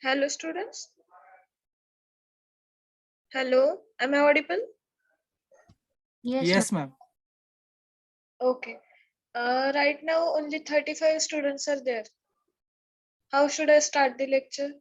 Hello, students. Hello, am I audible? Yes, ma'am. Okay. Right now, only 35 students are there. How should I start the lecture?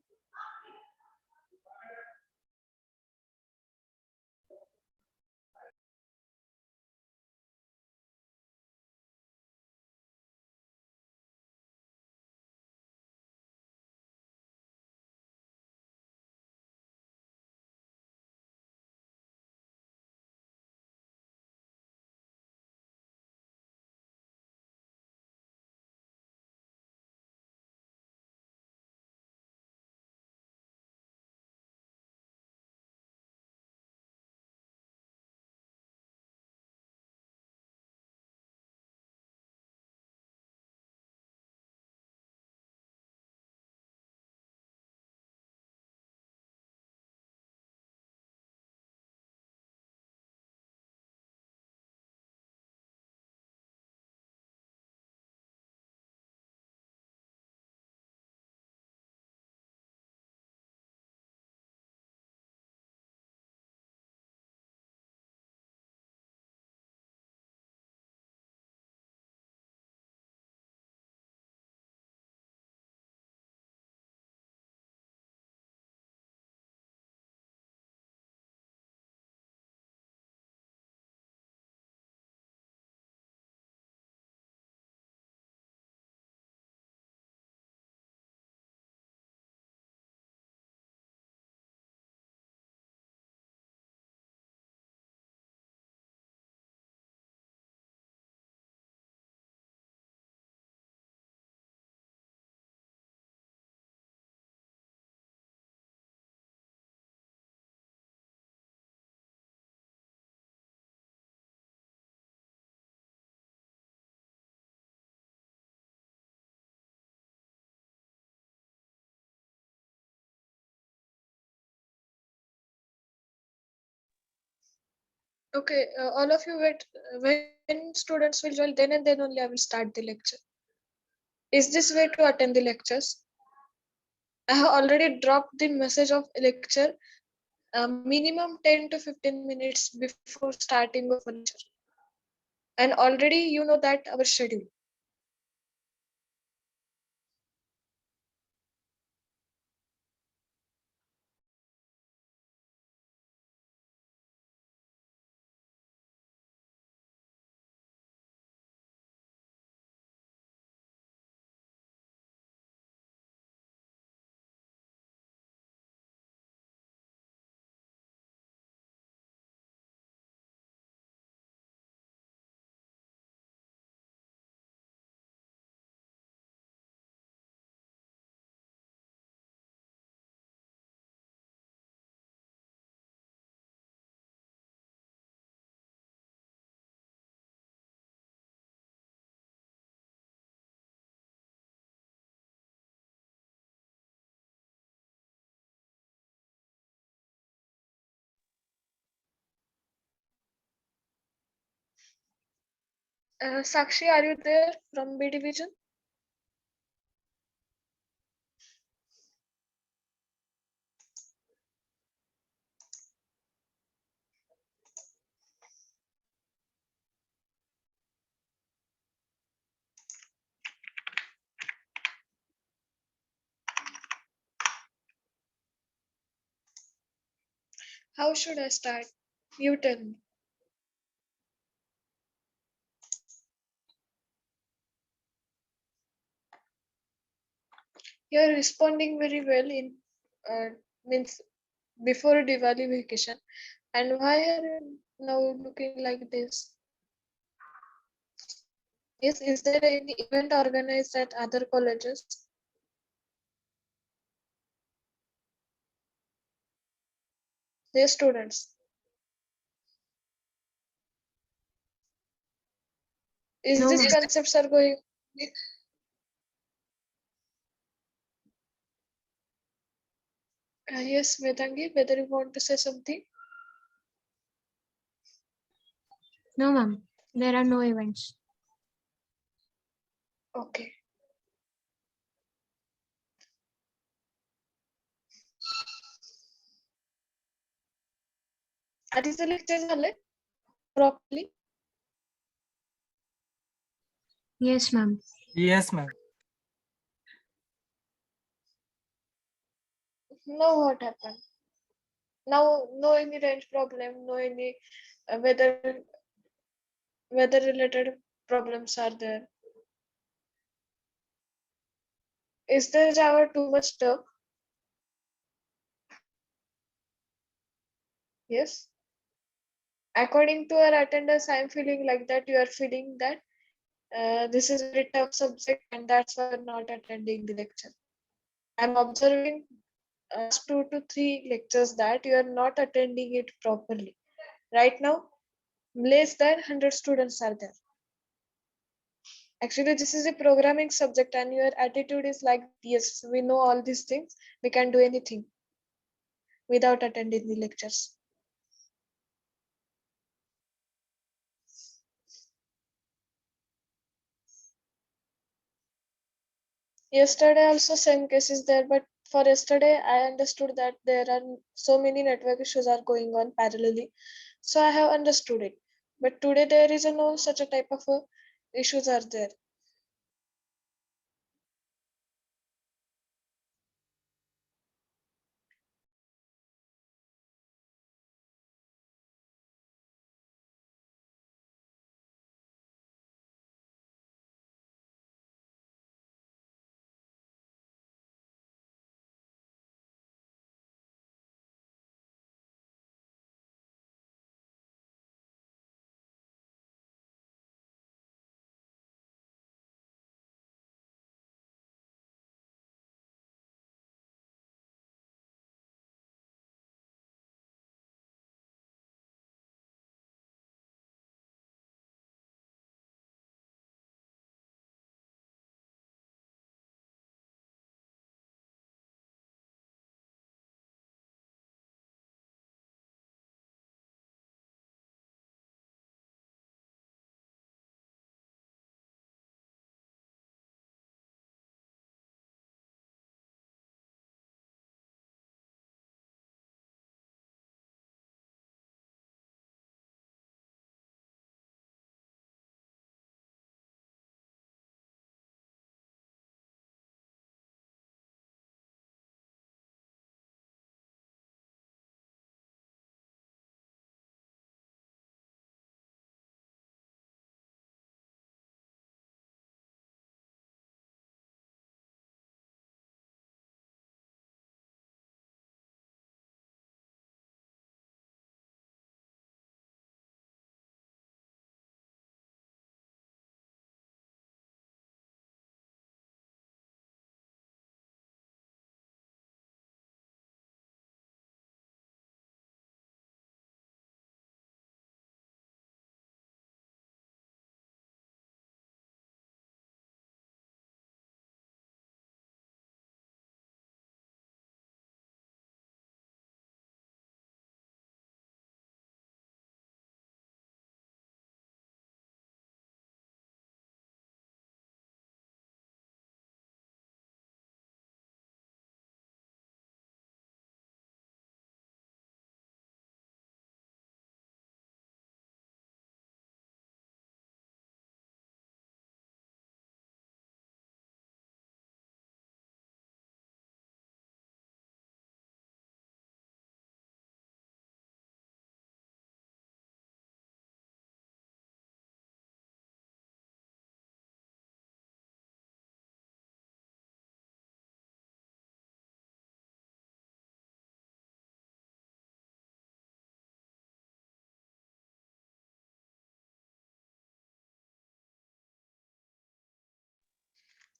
Okay, all of you wait. When students will join, then and then only I will start the lecture. Is this way to attend the lectures? I have already dropped the message of lecture minimum 10 to 15 minutes before starting of a lecture. And already you know that our schedule. Sakshi, are you there from B division? How should I start? You tell me. You're responding very well in means before Diwali vacation. And why are you now looking like this? Yes, is there any event organized at other colleges? Their students. Is No, these ma'am. concepts are going? Yes, Vedangi, whether you want to say something? No, ma'am. There are no events. Okay. आधीचे lecture झाले properly? Yes, ma'am. Yes, ma'am. Now what happened? Now no any range problem, no any weather related problems are there. Is the Java too much tough? Yes. According to your attendance, I am feeling like that you are feeling that this is a very tough subject and that's why you're not attending the lecture. I'm observing 2 to 3 lectures that you are not attending it properly. Right now, less than 100 students are there. Actually, this is a programming subject and your attitude is like, yes, we know all these things, we can do anything without attending the lectures. Yesterday also same case is there, but for yesterday I understood that there are so many network issues are going on parallelly, so I have understood it. But today there is no such a type of issues are there.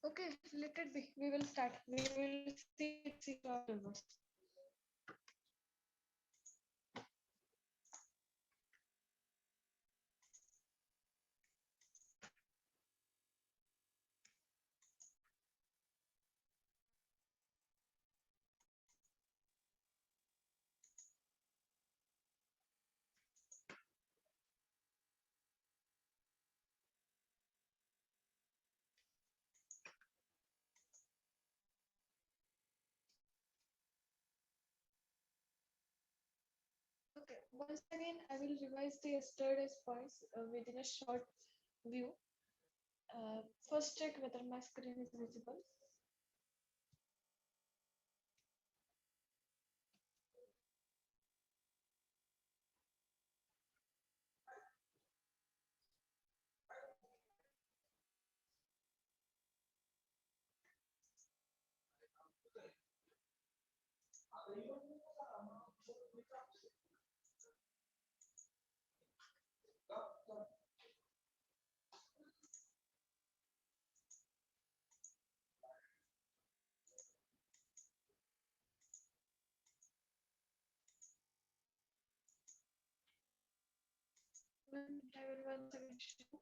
Okay, let it be. We will start. We will see syllabus. Once again, I will revise the yesterday's points within a short view. First, check whether my screen is visible. I will once again show.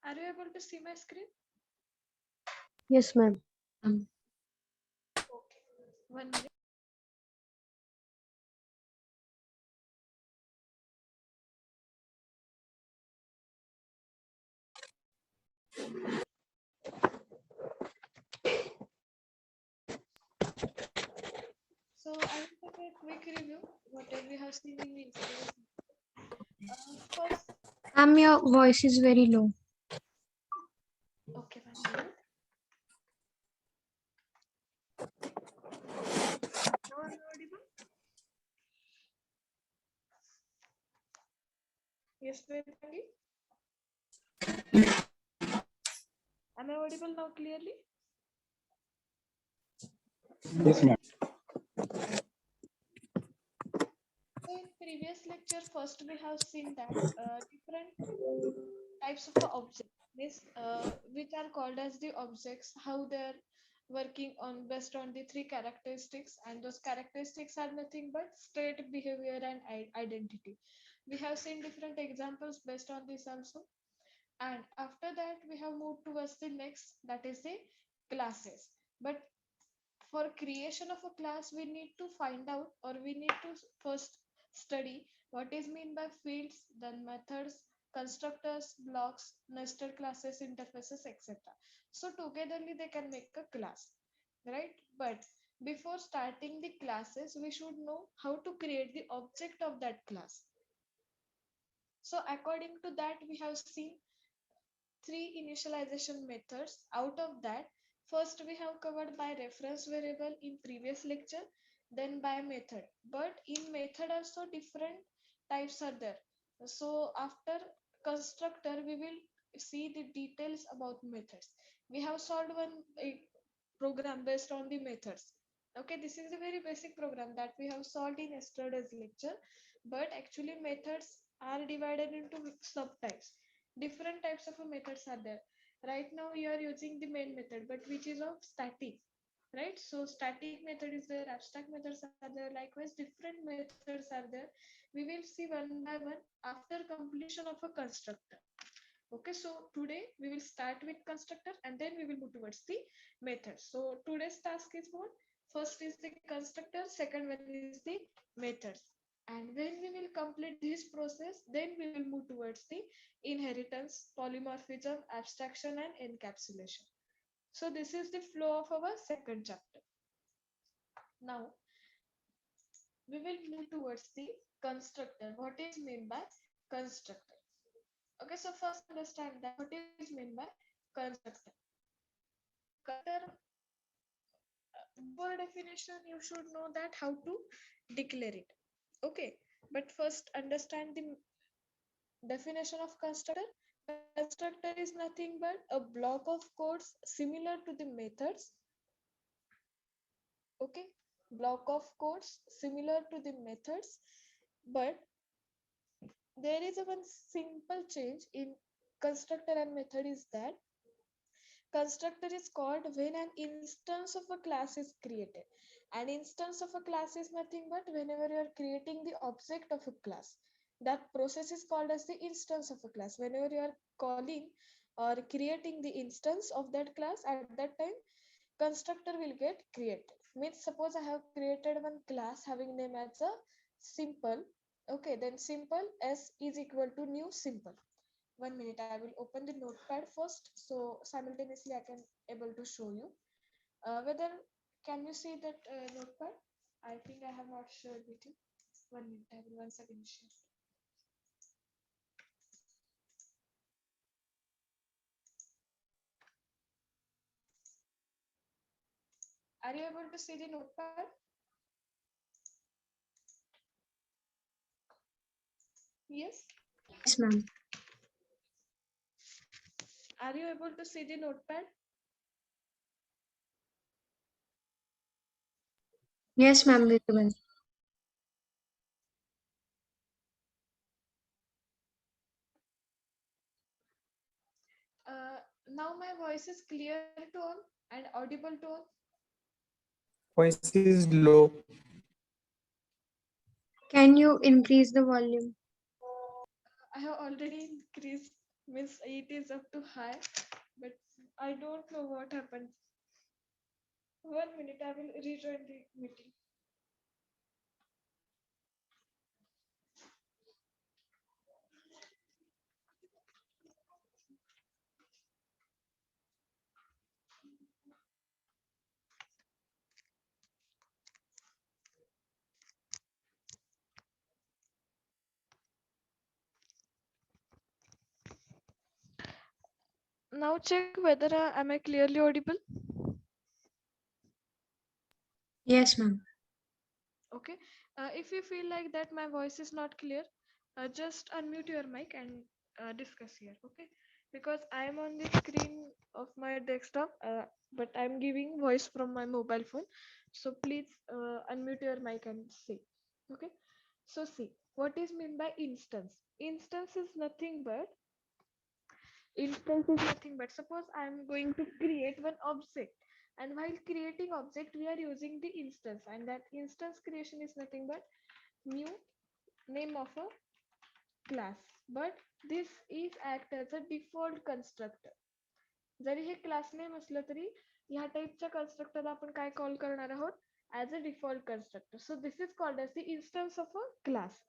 Are you able to see my screen? Yes, ma'am. Okay. 1 minute. So I will take a quick review whatever we have seen in the yesterday's. First, Your voice is very low. okay, 1 minute. Now am I audible? Yes, Vedangi? Am I audible now clearly? Yes, ma'am. So in previous lecture, first we have seen that different types of objects, which are called as the objects, how they're working on based on the three characteristics, and those characteristics are nothing but state, behavior, and identity. We have seen different examples based on this also, and after that we have moved towards the next, that is the classes. But for creation of a class, we need to find out, or we need to first study what is mean by fields, then methods, constructors, blocks, nested classes, interfaces, etc. So togetherly they can make a class, right? But before starting the classes, we should know how to create the object of that class. So according to that, we have seen three initialization methods. Out of that, first we have covered by reference variable in previous lecture, then by method. But in method also different types are there. So after constructor, we will see the details about methods. We have solved one a program based on the methods. Okay, this is a very basic program that we have solved in yesterday's lecture, but actually methods are divided into subtypes. Different types of methods are there. Right now you are using the main method, but which is of static, right? So static method is there, abstract methods are there, likewise different methods are there. We will see one by one after completion of a constructor. Okay, so today we will start with constructor and then we will move towards the method. So today's task is what? First is the constructor, second one is the methods. And when we will complete this process, then we will move towards the inheritance, polymorphism, abstraction, and encapsulation. So this is the flow of our second chapter. Now we will move towards the constructor. What is meant by constructor? Okay, so first understand that what is meant by constructor. Constructor, before definition, you should know that how to declare it. Okay, but first understand the definition of constructor. Constructor is nothing but a block of codes similar to the methods. Okay, block of codes similar to the methods, but there is a one simple change in constructor and method is that constructor is called when an instance of a class is created. An instance of a class is nothing but whenever you are creating the object of a class. That process is called as the instance of a class. Whenever you are calling or creating the instance of that class, at that time constructor will get created. Means suppose I have created one class having name as a simple. Okay, then simple s is equal to new simple. 1 minute, I will open the notepad first, so simultaneously I can able to show you whether can you see that notepad. I think I have not shared with you. 1 minute, I will once again share. Are you able to see the notepad? Yes. Yes, ma'am. Are you able to see the notepad? Yes, ma'am. Visible. Now my voice is clear to all and audible to all. Voice is low. Can you increase the volume? I have already increased, means it is up to high, but I don't know what happened. 1 minute, I will rejoin the meeting. Now check whether am I clearly audible. Yes, ma'am. Okay. If you feel like that my voice is not clear, just unmute your mic and discuss here. Okay. Because I am on the screen of my desktop, but I'm giving voice from my mobile phone. So please unmute your mic and see. Okay. So see, what is mean by instance? Instance is nothing but suppose I am going to create one object, and while creating object we are using the instance, and that instance creation is nothing but new name of a class. But this is act as a default constructor. जरी हे class name असलं तरी ह्या टाइपच्या कन्स्ट्रक्टरला आपण काय call करणार आहोत, as a default constructor. So this is called as the instance of a class.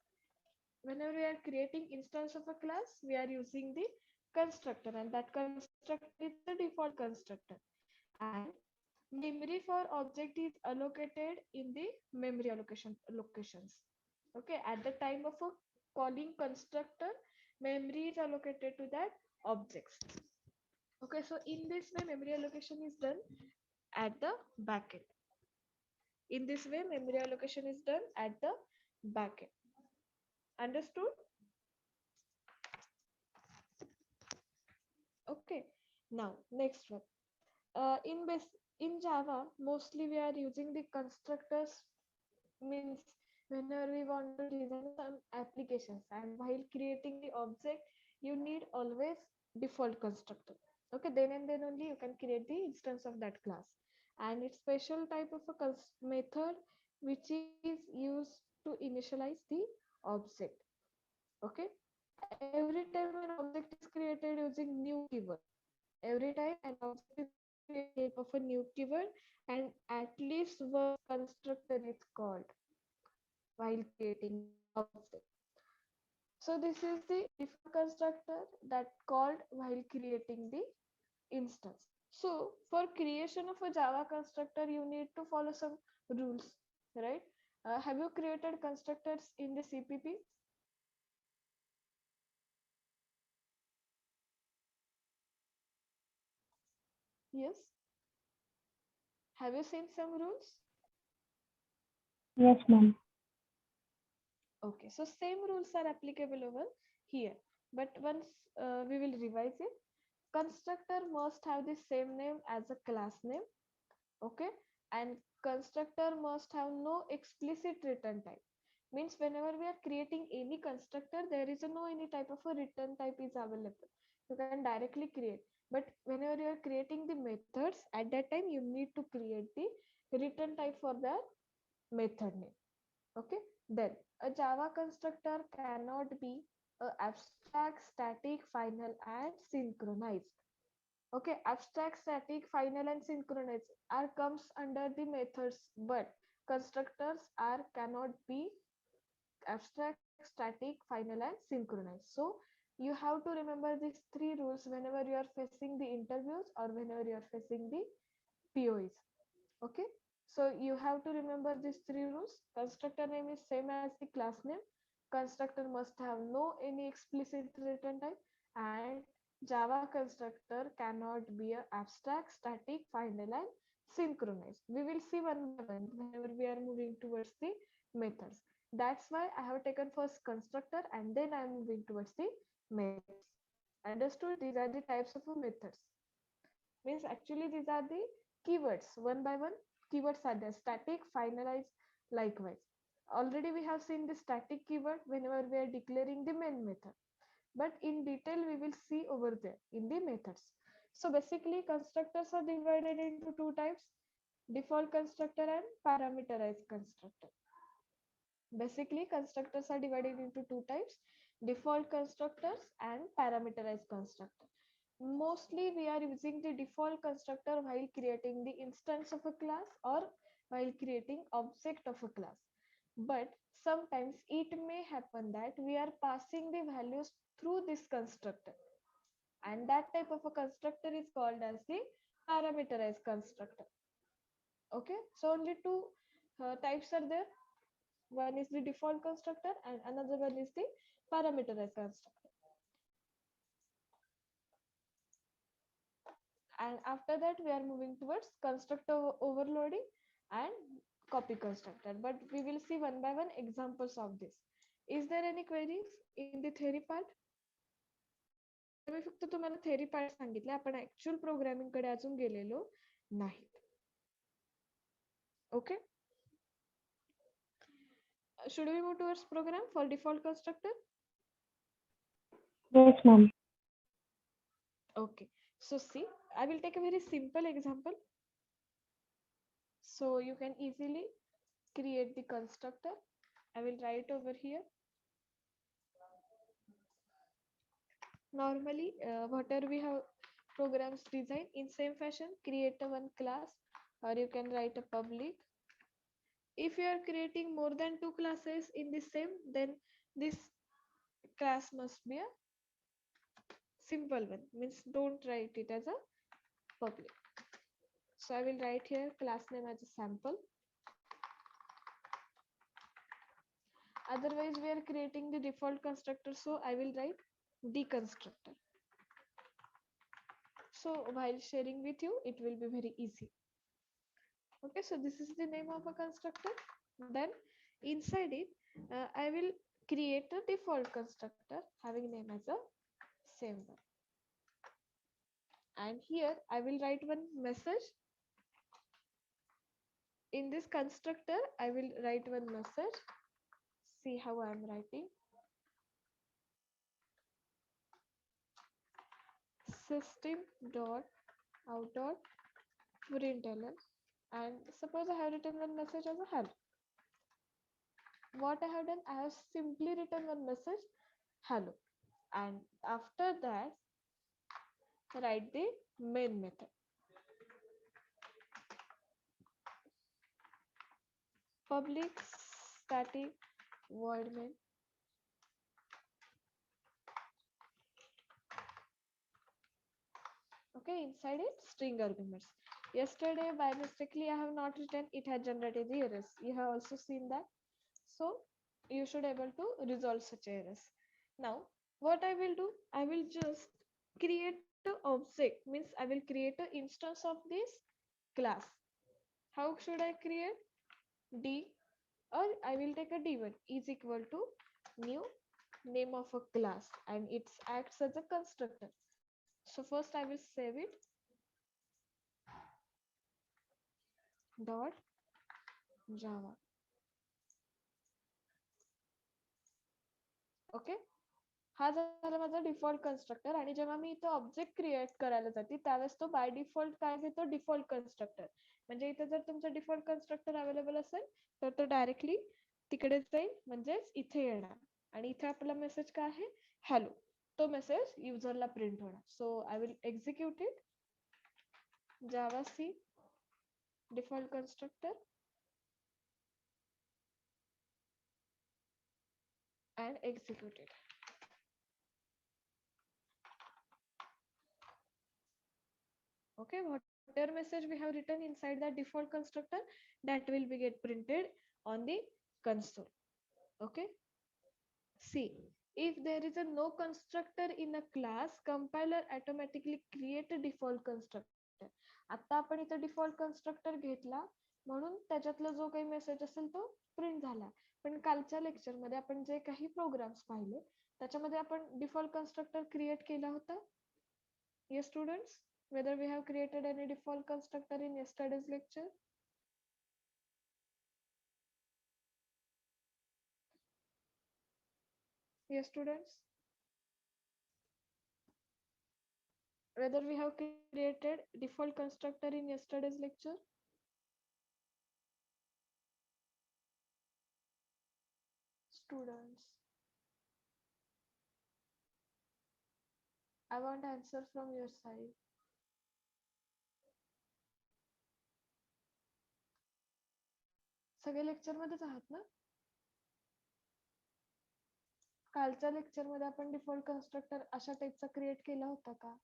Whenever we are creating instance of a class, we are using the constructor, and that constructor is the default constructor. And memory for object is allocated in the memory allocation locations. Okay, at the time of a calling constructor, memory is allocated to that objects. Okay, so in this way memory allocation is done at the backend. In this way memory allocation is done at the backend. Understood? Okay, now next one. In Java, mostly we are using the constructors. Means whenever we want to design some applications, and while creating the object, you need always default constructor. Okay, then and then only you can create the instance of that class, and it's special type of a method which is used to initialize the object. Okay, every time an object is created using new keyword, every time an object is created of a new keyword, and at least one constructor is called while creating the object. So this is the default constructor that called while creating the instance. So for creation of a Java constructor, you need to follow some rules, right? Have you created constructors in the CPP? Yes. Have you seen some rules? Yes, ma'am. Okay, so same rules are applicable over here, but once we will revise it. Constructor must have the same name as a class name. Okay, and constructor must have no explicit return type. Means whenever we are creating any constructor, there is no any type of a return type is available. You can directly create, but whenever you are creating the methods, at that time you need to create the return type for the method name. Okay, then a Java constructor cannot be abstract, static, final, and synchronized. Okay, abstract, static, final, and synchronized are comes under the methods, but constructors are cannot be abstract, static, final, and synchronized. So you have to remember these three rules whenever you are facing the interviews or whenever you are facing the POEs. Okay, so you have to remember these three rules. Constructor name is same as the class name. Constructor must have no any explicit return type, and Java constructor cannot be a abstract, static, final, and synchronized. We will see one by one whenever we are moving towards the methods. That's why I have taken first constructor and then I am moving towards the methods. Understood? These are the types of methods. Means actually these are the keywords. One by one keywords are there: static, finalize, likewise. Already we have seen the static keyword whenever we are declaring the main method, but in detail we will see over there in the methods. So basically constructors are divided into two types: default constructor and parameterized constructor. Basically constructors are divided into two types: default constructors and parameterized constructor. Mostly we are using the default constructor while creating the instance of a class or while creating object of a class. But sometimes it may happen that we are passing the values through this constructor, and that type of a constructor is called as the parameterized constructor. Okay, so only two types are there. One is the default constructor and another one is the parameterized constructor. And after that we are moving towards constructor overloading and copy constructor, but we will see one by one examples of this. Is there any queries in the theory part? आता मी फक्त तुम्हाला theory part सांगितले, आपण actual programming कडे अजून गेलेलो नाही. Okay, should we move towards program for default constructor? Yes, ma'am. Okay, so see, I will take a very simple example so you can easily create the constructor. I will write over here. Normally, whatever we have programs designed in same fashion, create a one class, or you can write a public. If you are creating more than two classes in the same, then this class must be a simple one, means don't write it as a public. So I will write here class name as a sample. Otherwise we are creating the default constructor, so I will write deconstructor. So while sharing with you, it will be very easy. Okay, so this is the name of a constructor. Then inside it, I will create a default constructor having name as a same one. And here I will write one message. In this constructor, I will write one message. See how I am writing. System dot out dot println, and suppose I have written one message as a hello. What I have done, I have simply written one message hello, and after that write the main method. Public static void main. Okay, inside it string arguments. Yesterday by mistakenly I have not written, it had generated the errors. You have also seen that. So you should able to resolve such errors. Now what I will do, I will just create an object, means I will create an instance of this class. How should I create? D, or I will take a d1 is equal to new name of a class, and it acts as a constructor. So first I will save it dot java. Okay, हा झाला माझा default constructor. आणि जेव्हा मी इथं object create करायला जाते त्यावेळेस तो बाय डिफॉल्ट काय घेतो, डिफॉल्ट कन्स्ट्रक्टर. म्हणजे इथे जर तुमचा डिफॉल्ट कन्स्ट्रक्टर अवेलेबल असेल तर तो डायरेक्टली तिकडे जाईल, म्हणजेच इथे येणार. आणि इथे आपला मेसेज काय आहे, हॅलो. तो मेसेज युजरला प्रिंट होणार. So I will execute it. Java see default constructor and execute it. Okay, whatever message we have written inside the default constructor, that will be get printed on the console. Okay, see, if there is a no constructor in a class, compiler automatically create a default constructor. आता आपण इथे default constructor घेतला म्हणून त्याच्यातला जो काही message असेल तो प्रिंट झाला. पण कालच्या लेक्चर मध्ये आपण जे काही प्रोग्राम्स पाहिले त्याच्यामध्ये आपण default constructor create केला होता. Yes students, whether we have created any default constructor in yesterday's lecture? Yes students, whether we have created default constructor in yesterday's lecture? Students, I want answer from your side. सगळे lecture मध्येच आहात ना? कालच्या lecture मध्ये आपण default constructor अशा टाइपचा create केला होता का?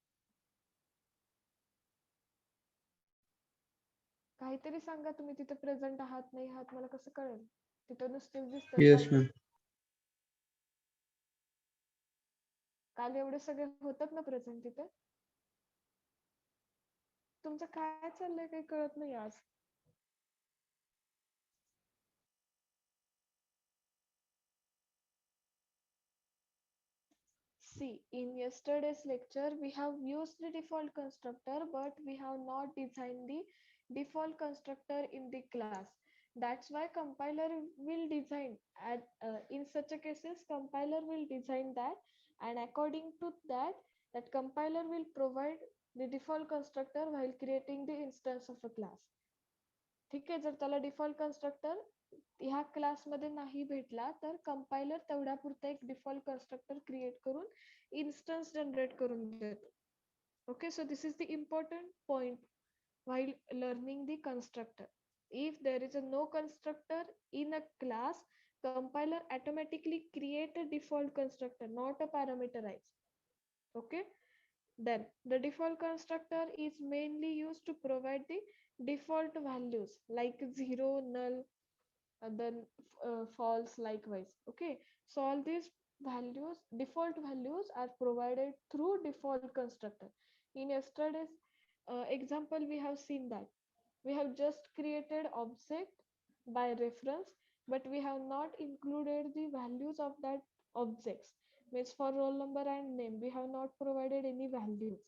काहीतरी सांगा, तुम्ही तिथे प्रेझेंट आहात नाही आहात मला कसं कळेल? तिथे नुसतेच दिसतात. Yes, ma'am. काल एवढे सगळे होतात ना प्रेझेंट तिथे? तुमचं काय चाललंय काही कळत नाही आज. See, in yesterday's lecture, we have used the default constructor, but we have not designed the default constructor in the class. That's why compiler will design, in such a cases, compiler will design that, and according to that, that compiler will provide the default constructor while creating the instance of a class. ठीक आहे, जर त्याला default constructor ह्या class मध्ये नाही भेटला तर compiler तेवढ्यापुरता एक डिफॉल्ट कन्स्ट्रक्टर क्रिएट करून इन्स्टन्स जनरेट करून देतो. Okay, so this is the important point while learning the constructor. If there is a no constructor in a class, compiler automatically create a default constructor, not a parameterized. Okay, then the default constructor is mainly used to provide the default values like 0, null, and then false likewise. Okay, so all these values, default values, are provided through default constructor. In yesterday's example, we have seen that we have just created object by reference, but we have not included the values of that objects. Means for roll number and name we have not provided any values,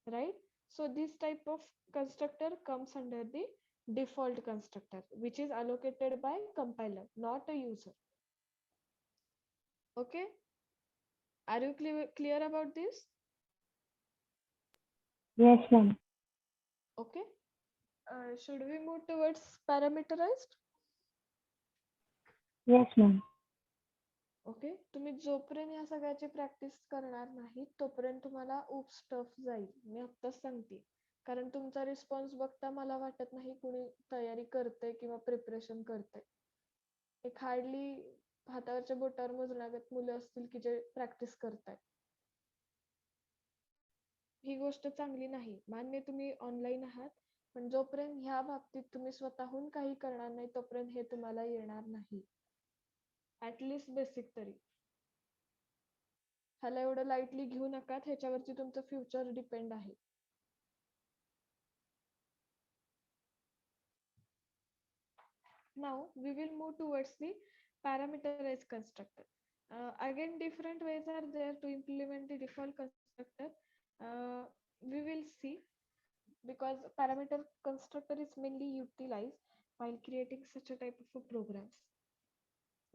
right? So this type of constructor comes under the default constructor, which is allocated by compiler, not a user. Okay, are you clear about this? Yes, ma'am. Okay, should we move towards parameterized? Yes, ma'am. Okay, तुम्ही जोपर्यंत या सगळ्याची practice करणार नाही तोपर्यंत तुम्हाला उप stuff जाईल, मी आत्ताच सांगते. कारण तुमचा रिस्पॉन्स बघता मला वाटत नाही कुणी तयारी करते किंवा प्रिपरेशन करते. एक हार्डली हातावरच्या बोटावर मोजण्यागत मुलं असतील की जे प्रॅक्टिस करतायत. ही गोष्ट चांगली नाही. मान्य तुम्ही ऑनलाईन आहात, पण जोपर्यंत ह्या बाबतीत तुम्ही स्वतःहून काही करणार नाही तोपर्यंत हे तुम्हाला येणार नाही. ऍटलिस्ट बेसिक तरी. ह्याला एवढं लाईटली घेऊ नका, ह्याच्यावरती तुमचं फ्युचर डिपेंड आहे. Now we will move towards the parameterized constructor. Again, different ways are there to implement the default constructor. We will see, because parameter constructor is mainly utilized while creating such a type of programs.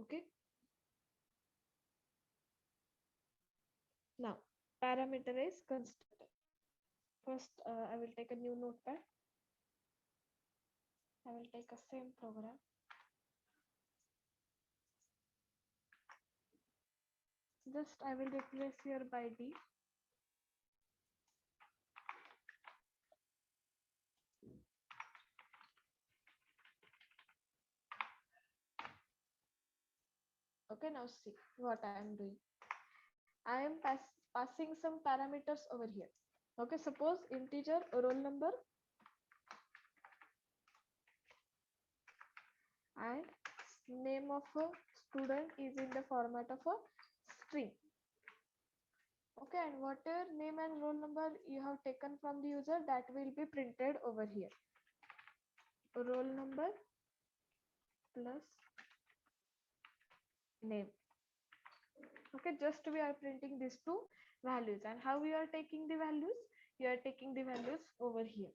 Okay. Now, parameterized constructor. First, I will take a new notepad. I will take a same program. just I will replace here by D. Okay, now see what I am doing. I am passing some parameters over here. Okay, suppose integer roll number and name of a student is in the format of a string. Okay, and whatever name and roll number you have taken from the user, that will be printed over here. Roll number plus name. Okay, just we are printing these two values. And how we are taking the values? You are taking the values over here.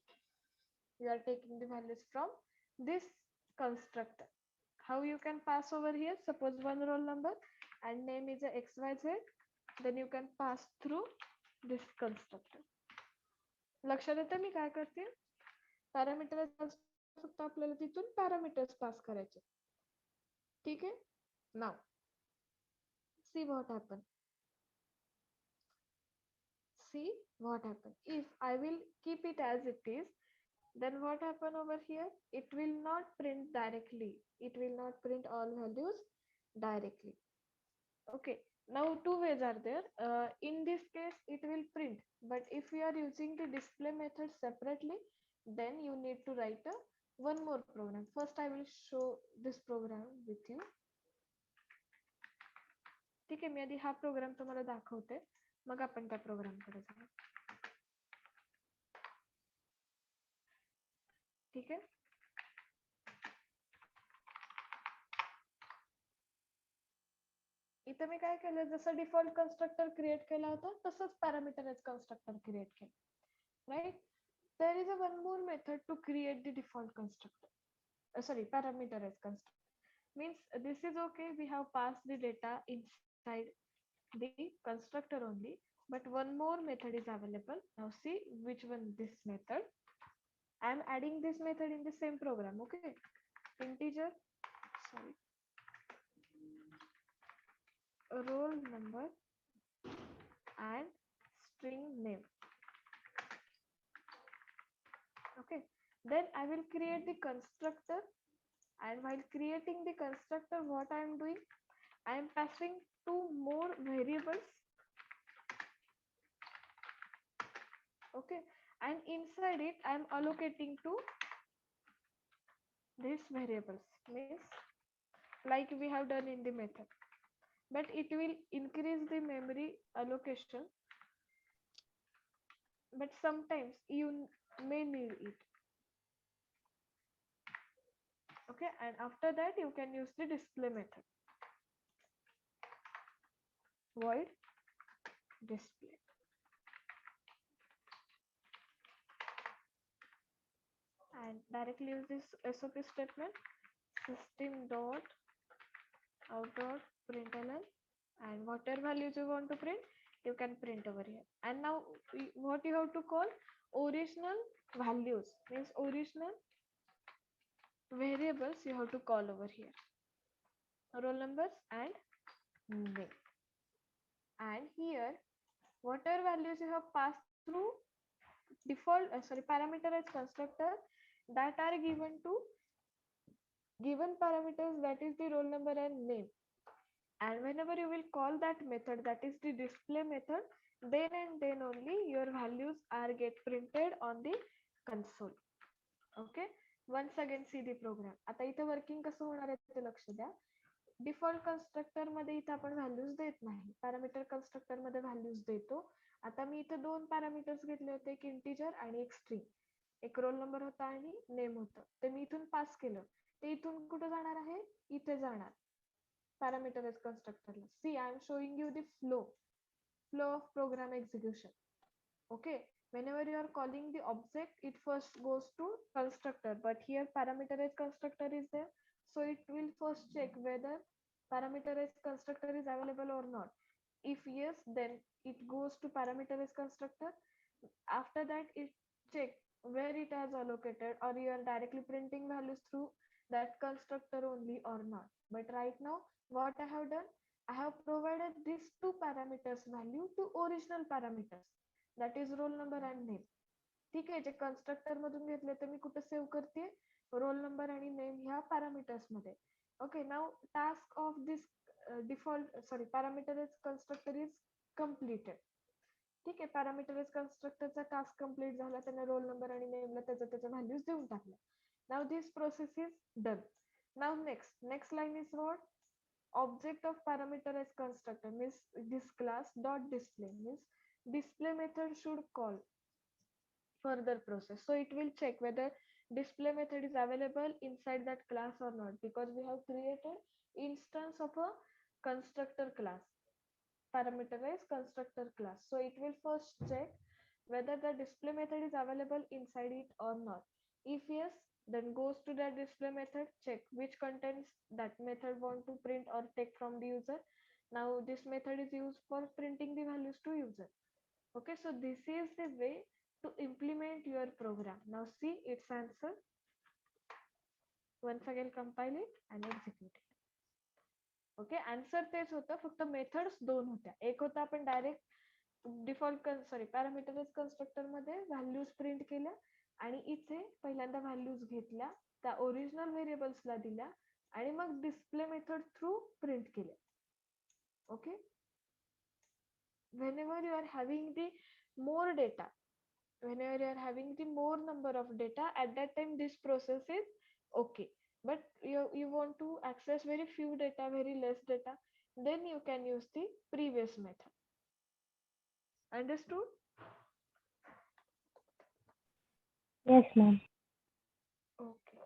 You are taking the values from this constructor. How you can pass over here? Suppose one roll number and name is a XYZ, then you can pass through this constructor. लक्षात येतं मी काय करते? Parameter फक्त आपल्याला तिथून parameters pass करायचे. ठीक आहे? Now see what happen. See what happen. If I will keep it as it is, then what happen over here? It will not print directly. It will not print all values directly. Okay, now two ways are there. In this case it will print, but if we are using the display method separately, then you need to write one more program. First I will show this program with you. ठीक आहे, मी आधी हा programme तुम्हाला दाखवते, मग आपण त्या programme कडे जाऊ. ठीक आहे. इथं मी काय केलं, जसं डिफॉल्ट कन्स्ट्रक्टर क्रिएट केला होता तसंच पॅरामीटराइज कन्स्ट्रक्टर क्रिएट केलं. Right? There is a one more method to create the default constructor. Sorry, parameterized constructor. Means this is okay. We have passed the data inside the constructor only, but one more method is available. Now see which one this method. I am adding this method in the same program. Okay, integer, sorry, roll number and string name. Okay, then I will create the constructor, and while creating the constructor, what I am doing, I am passing two more variables. Okay, and inside it I am allocating to these variables, means like we have done in the method, but it will increase the memory allocation, but sometimes you may need it. Okay, and after that you can use the display method, void display. And directly use this SOP statement, system dot out dot println, and whatever values you want to print, you can print over here. And now what you have to call, original values, means original variables you have to call over here, roll numbers and name. And here whatever values you have passed through default parameterized constructor, that are given to given parameters, that is the roll number and name. And whenever you will call that method, that is the display method, then and then only your values are get printed on the console. Okay, once again see the program. आता इथे working कसं होणार आहे ते लक्ष द्या. Default constructor मध्ये इथे आपण व्हॅल्यूज देत नाही, पॅरामीटर कन्स्ट्रक्टर मध्ये व्हॅल्यूज देतो. आता मी इथे दोन पॅरामीटर्स घेतले होते, एक इंटीजर आणि एक स्ट्रिंग. एक रोल नंबर होता आणि नेम होतं, ते मी इथून पास केलं. ते इथून कुठे जाणार आहे, इथे जाणार parameterized constructor. See, I am showing you the flow of program execution. Okay, whenever you are calling the object, it first goes to constructor, but here parameterized constructor is there, so it will first check whether parameterized constructor is available or not. If yes, then it goes to parameterized constructor. After that, it check where it has allocated, or you are directly printing values through that constructor only or not. But right now what I have done, I have provided this these two parameters value to original parameters, that is roll number and name. ठीक आहे, जे constructor मधून घेतले ते मी कुठे save करते, roll number आणि name ह्या parameters मध्ये. Okay, now task of this parameterized constructor is completed. ठीक आहे, parameterized constructorचा टास्क कंप्लीट झाला, त्याने रोल नंबर आणि नेमला त्याच्या व्हॅल्यूज देऊन टाकल्या. Now this process is done. Now next line is what? Object of parameterized constructor means this class dot display means display method should call further process. So it will check whether display method is available inside that class or not, because we have created instance of a constructor class, parameterized constructor class. So it will first check whether the display method is available inside it or not. If yes, then goes to that display method, check which contents that method want to print or take from the user. Now this method is used for printing the values to user. Okay, so this is the way to implement your program. Now see its answer. Once again compile it and execute it. Okay, answer तेच होतं, फक्त methods दोन होत्या. एक होता आपण direct default पॅरामीटराइज्ड constructor मध्ये values print केल्या आणि इथे पहिल्यांदा व्हॅल्यूज घेतल्या, त्या ओरिजिनल व्हेरिएबल्सला दिल्या आणि मग डिस्प्ले मेथड थ्रू प्रिंट केल्या. Okay, whenever you are having the more data, whenever you are having the more number of data, at that time this process is okay. But you want to access very few data, very less data, then you can use the previous method. Understood? Yes, ma'am. Okay.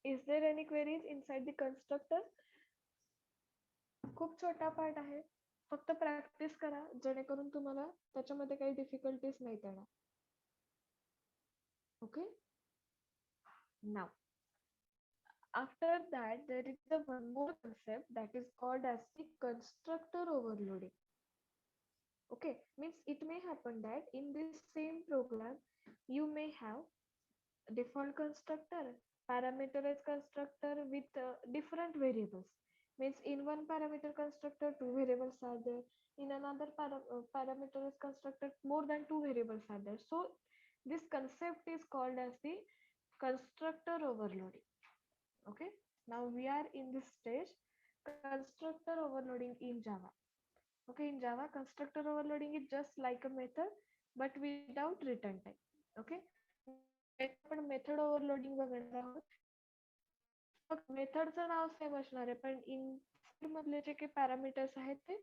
Is there any queries inside the constructor? खूप छोटा part आहे, फक्त practice करा जेणेकरून तुम्हाला त्याच्यामध्ये काही difficulties नाही येणार. Okay, now after that there is the one more concept that is called as the constructor overloading. Okay, means it may happen that in this same program you may have default constructor, parameterized constructor with different variables. Means in one parameter constructor 2 variables are there, in another parameterized constructor more than 2 variables are there. So this concept is called as the constructor overloading. Okay, now we are in this stage, constructor overloading in Java. Okay, in Java constructor overloading is just like a method but without return type. Okay, आपण method overloading बघणार आहोत. मग मेथडचं नाव same असणार आहे, पण इन मधले जे काही parameters आहेत ते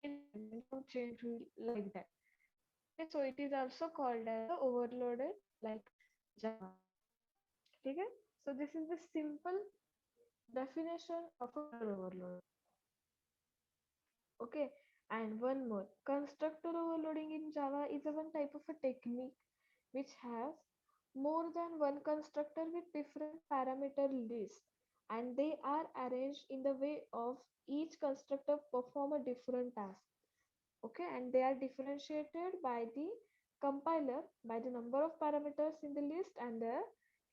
चेंज होईल like that. So it is also called as overloaded like Java. ठीक आहे, so this is the simple definition of overload. Okay, and one more, constructor overloading in Java is a one type of a technique which has more than one constructor with different parameter lists, and they are arranged in the way of each constructor perform a different task. Okay, and they are differentiated by the compiler by the number of parameters in the list and their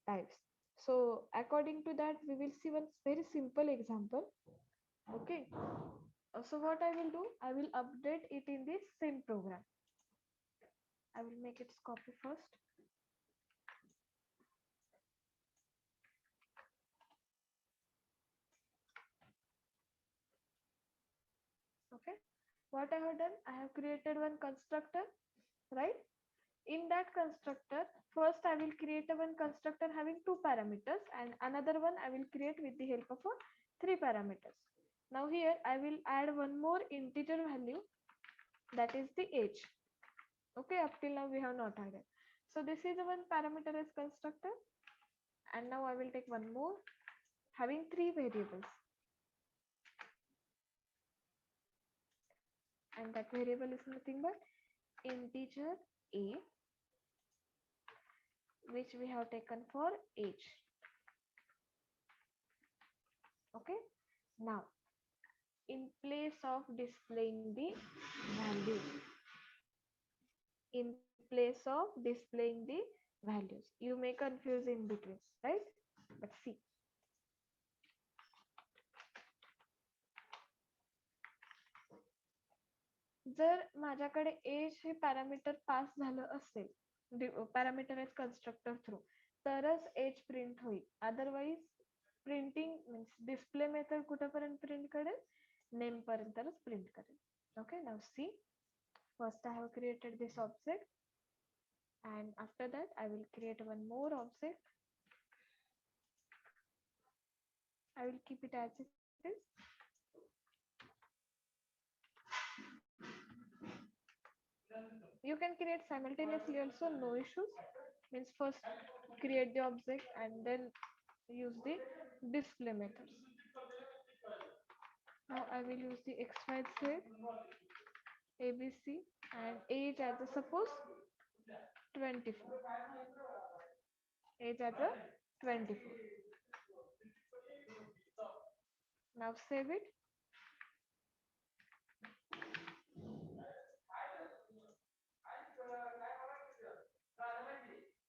types. So according to that we will see one very simple example. Okay, so what I will do, I will update it in this same program. I will make its copy first. Okay, what I have done, I have created one constructor, right? In that constructor, first I will create a one constructor having 2 parameters and another one I will create with the help of a 3 parameters. Now here I will add one more integer value, that is the age. Okay, up till now we have not added. So this is a one parameterized constructor, and now I will take one more having 3 variables, and that variable is nothing but integer a, which we have taken for age. Okay, now in place of displaying the value, in place of displaying the values. You may confuse in between, right? But see, जर माझ्याकडे as हे parameter pass झालं असेल parameterize constructor through, तरच एज print होईल. Otherwise printing means display method कुठेपर्यंत print करेल, name पर्यंतच प्रिंट करेल. Okay, now see, first I have created this object, and after that I will create one more object. I will keep it as it is. You can create simultaneously also, no issues. Means first create the object and then use the display methods. Now I will use the XYZ, ABC, and age as a suppose 24. Age as a 24. Now save it.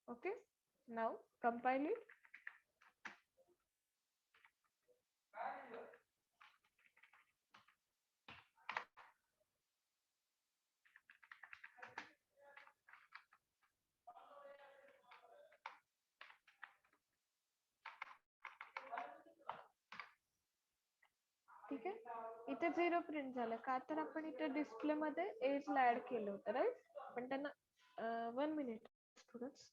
Okay, now compile it. ठीक आहे, इथे 0 print झालं का, तर आपण इथे display मध्ये as ला add केलं होतं, राईट? पण त्यांना 1 minute students.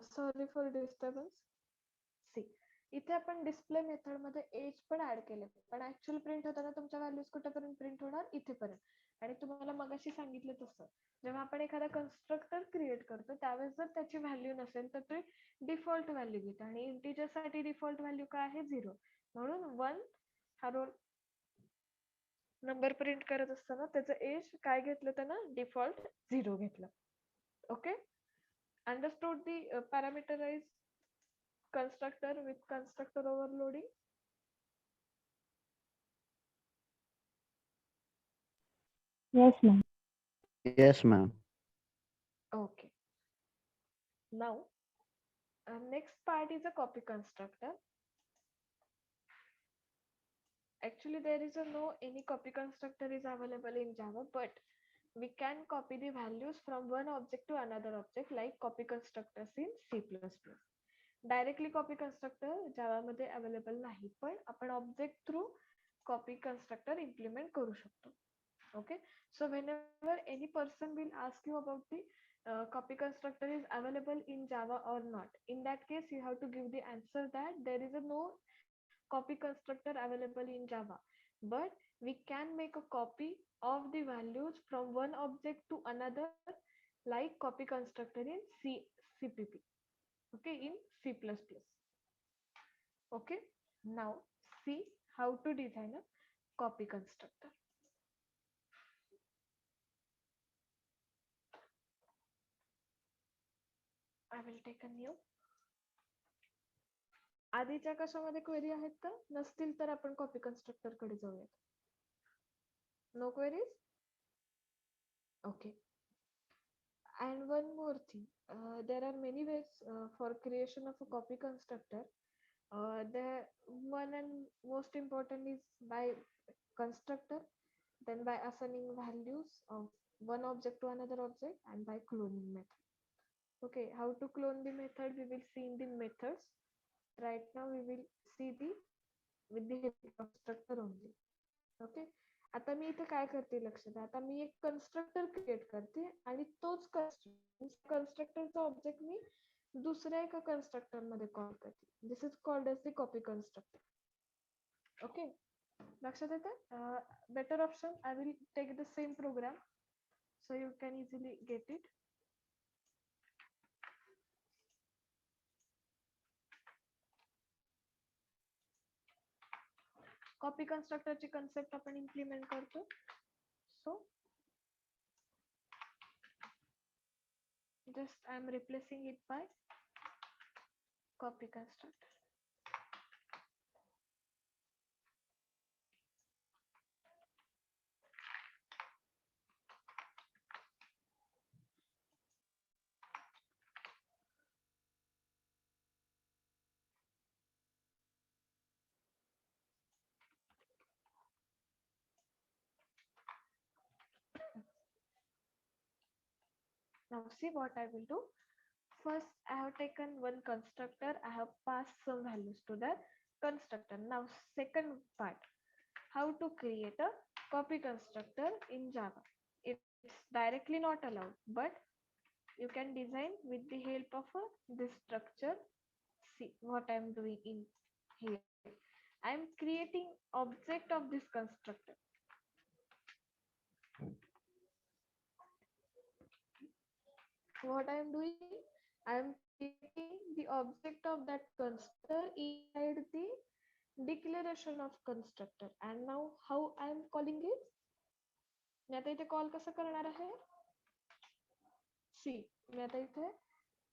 Sorry for disturbance. See, इथे आपण डिस्प्ले मेथड मध्ये एज पण ऍड केले, पण ऍक्च्युअल प्रिंट होताना तुमच्या व्हॅल्यूज कुठेपर्यंत प्रिंट होणार, इथेपर्यंत. आणि तुम्हाला मगाशी सांगितलं तसं, जेव्हा आपण एखादा कन्स्ट्रक्टर क्रिएट करतो त्यावेळेस जर त्याची व्हॅल्यू नसेल तर ते डिफॉल्ट व्हॅल्यू घेते, आणि इंटिजर साठी डिफॉल्ट व्हॅल्यू काय आहे, 0. म्हणून 1 हा रोल नंबर प्रिंट करत असताना त्याचं एज काय घेतलं, त्यानं डिफॉल्ट 0 घेतलं. Okay, understood the parameterized constructor with constructor overloading? Yes, ma'am. Yes, ma'am. Okay. Now, next part is a copy constructor. Actually, there is no any copy constructor is available in Java, but we can copy the values from one object to another object like copy constructors in C++. Directly copy constructor Java मध्ये available नाही, पण आपण object through copy constructor implement करू शकतो. Okay, so whenever any person will ask you about the copy constructor is available in Java or not, in that case you have to give the answer that there is no copy constructor available in Java, but we can make a copy of the values from one object to another like copy constructor in CPP. Okay, in C++. Okay, now see how to design a copy constructor. I will take a new. आधीच्या कशामध्ये query आहेत का, नसतील तर आपण copy constructor कडे जाऊयात. No queries? Okay. And one more thing, there are many ways for creation of a copy constructor. The one and most important is by constructor, then by assigning values of one object to another object, and by cloning method. Okay, how to clone the method we will see in the methods. Right now we will see the with the constructor only. Okay, आता मी इथे काय करते, लक्ष द्या. आता मी एक constructor create करते आणि तोच कन्स्ट्रक्टरचा ऑब्जेक्ट मी दुसऱ्या एका कन्स्ट्रक्टर मध्ये कॉल करते. This is called as the copy constructor. Okay, लक्षात येते? Better option, I will take the same program so you can easily get it. Copy कन्स्ट्रक्टरची कन्सेप्ट आपण इम्प्लिमेंट करतो. So just I am replacing it by copy constructor. Now see what I will do. First, I have taken one constructor. I have passed some values to that constructor. Now, second part, how to create a copy constructor in Java. It's directly not allowed, but you can design with the help of this structure. See what I am doing in here. I am creating object of this constructor. What I am doing, I am creating the object of that constructor inside the declaration of constructor. And now how I am calling it? मी आता इथे call कसं करणार आहे? सी मी आता इथे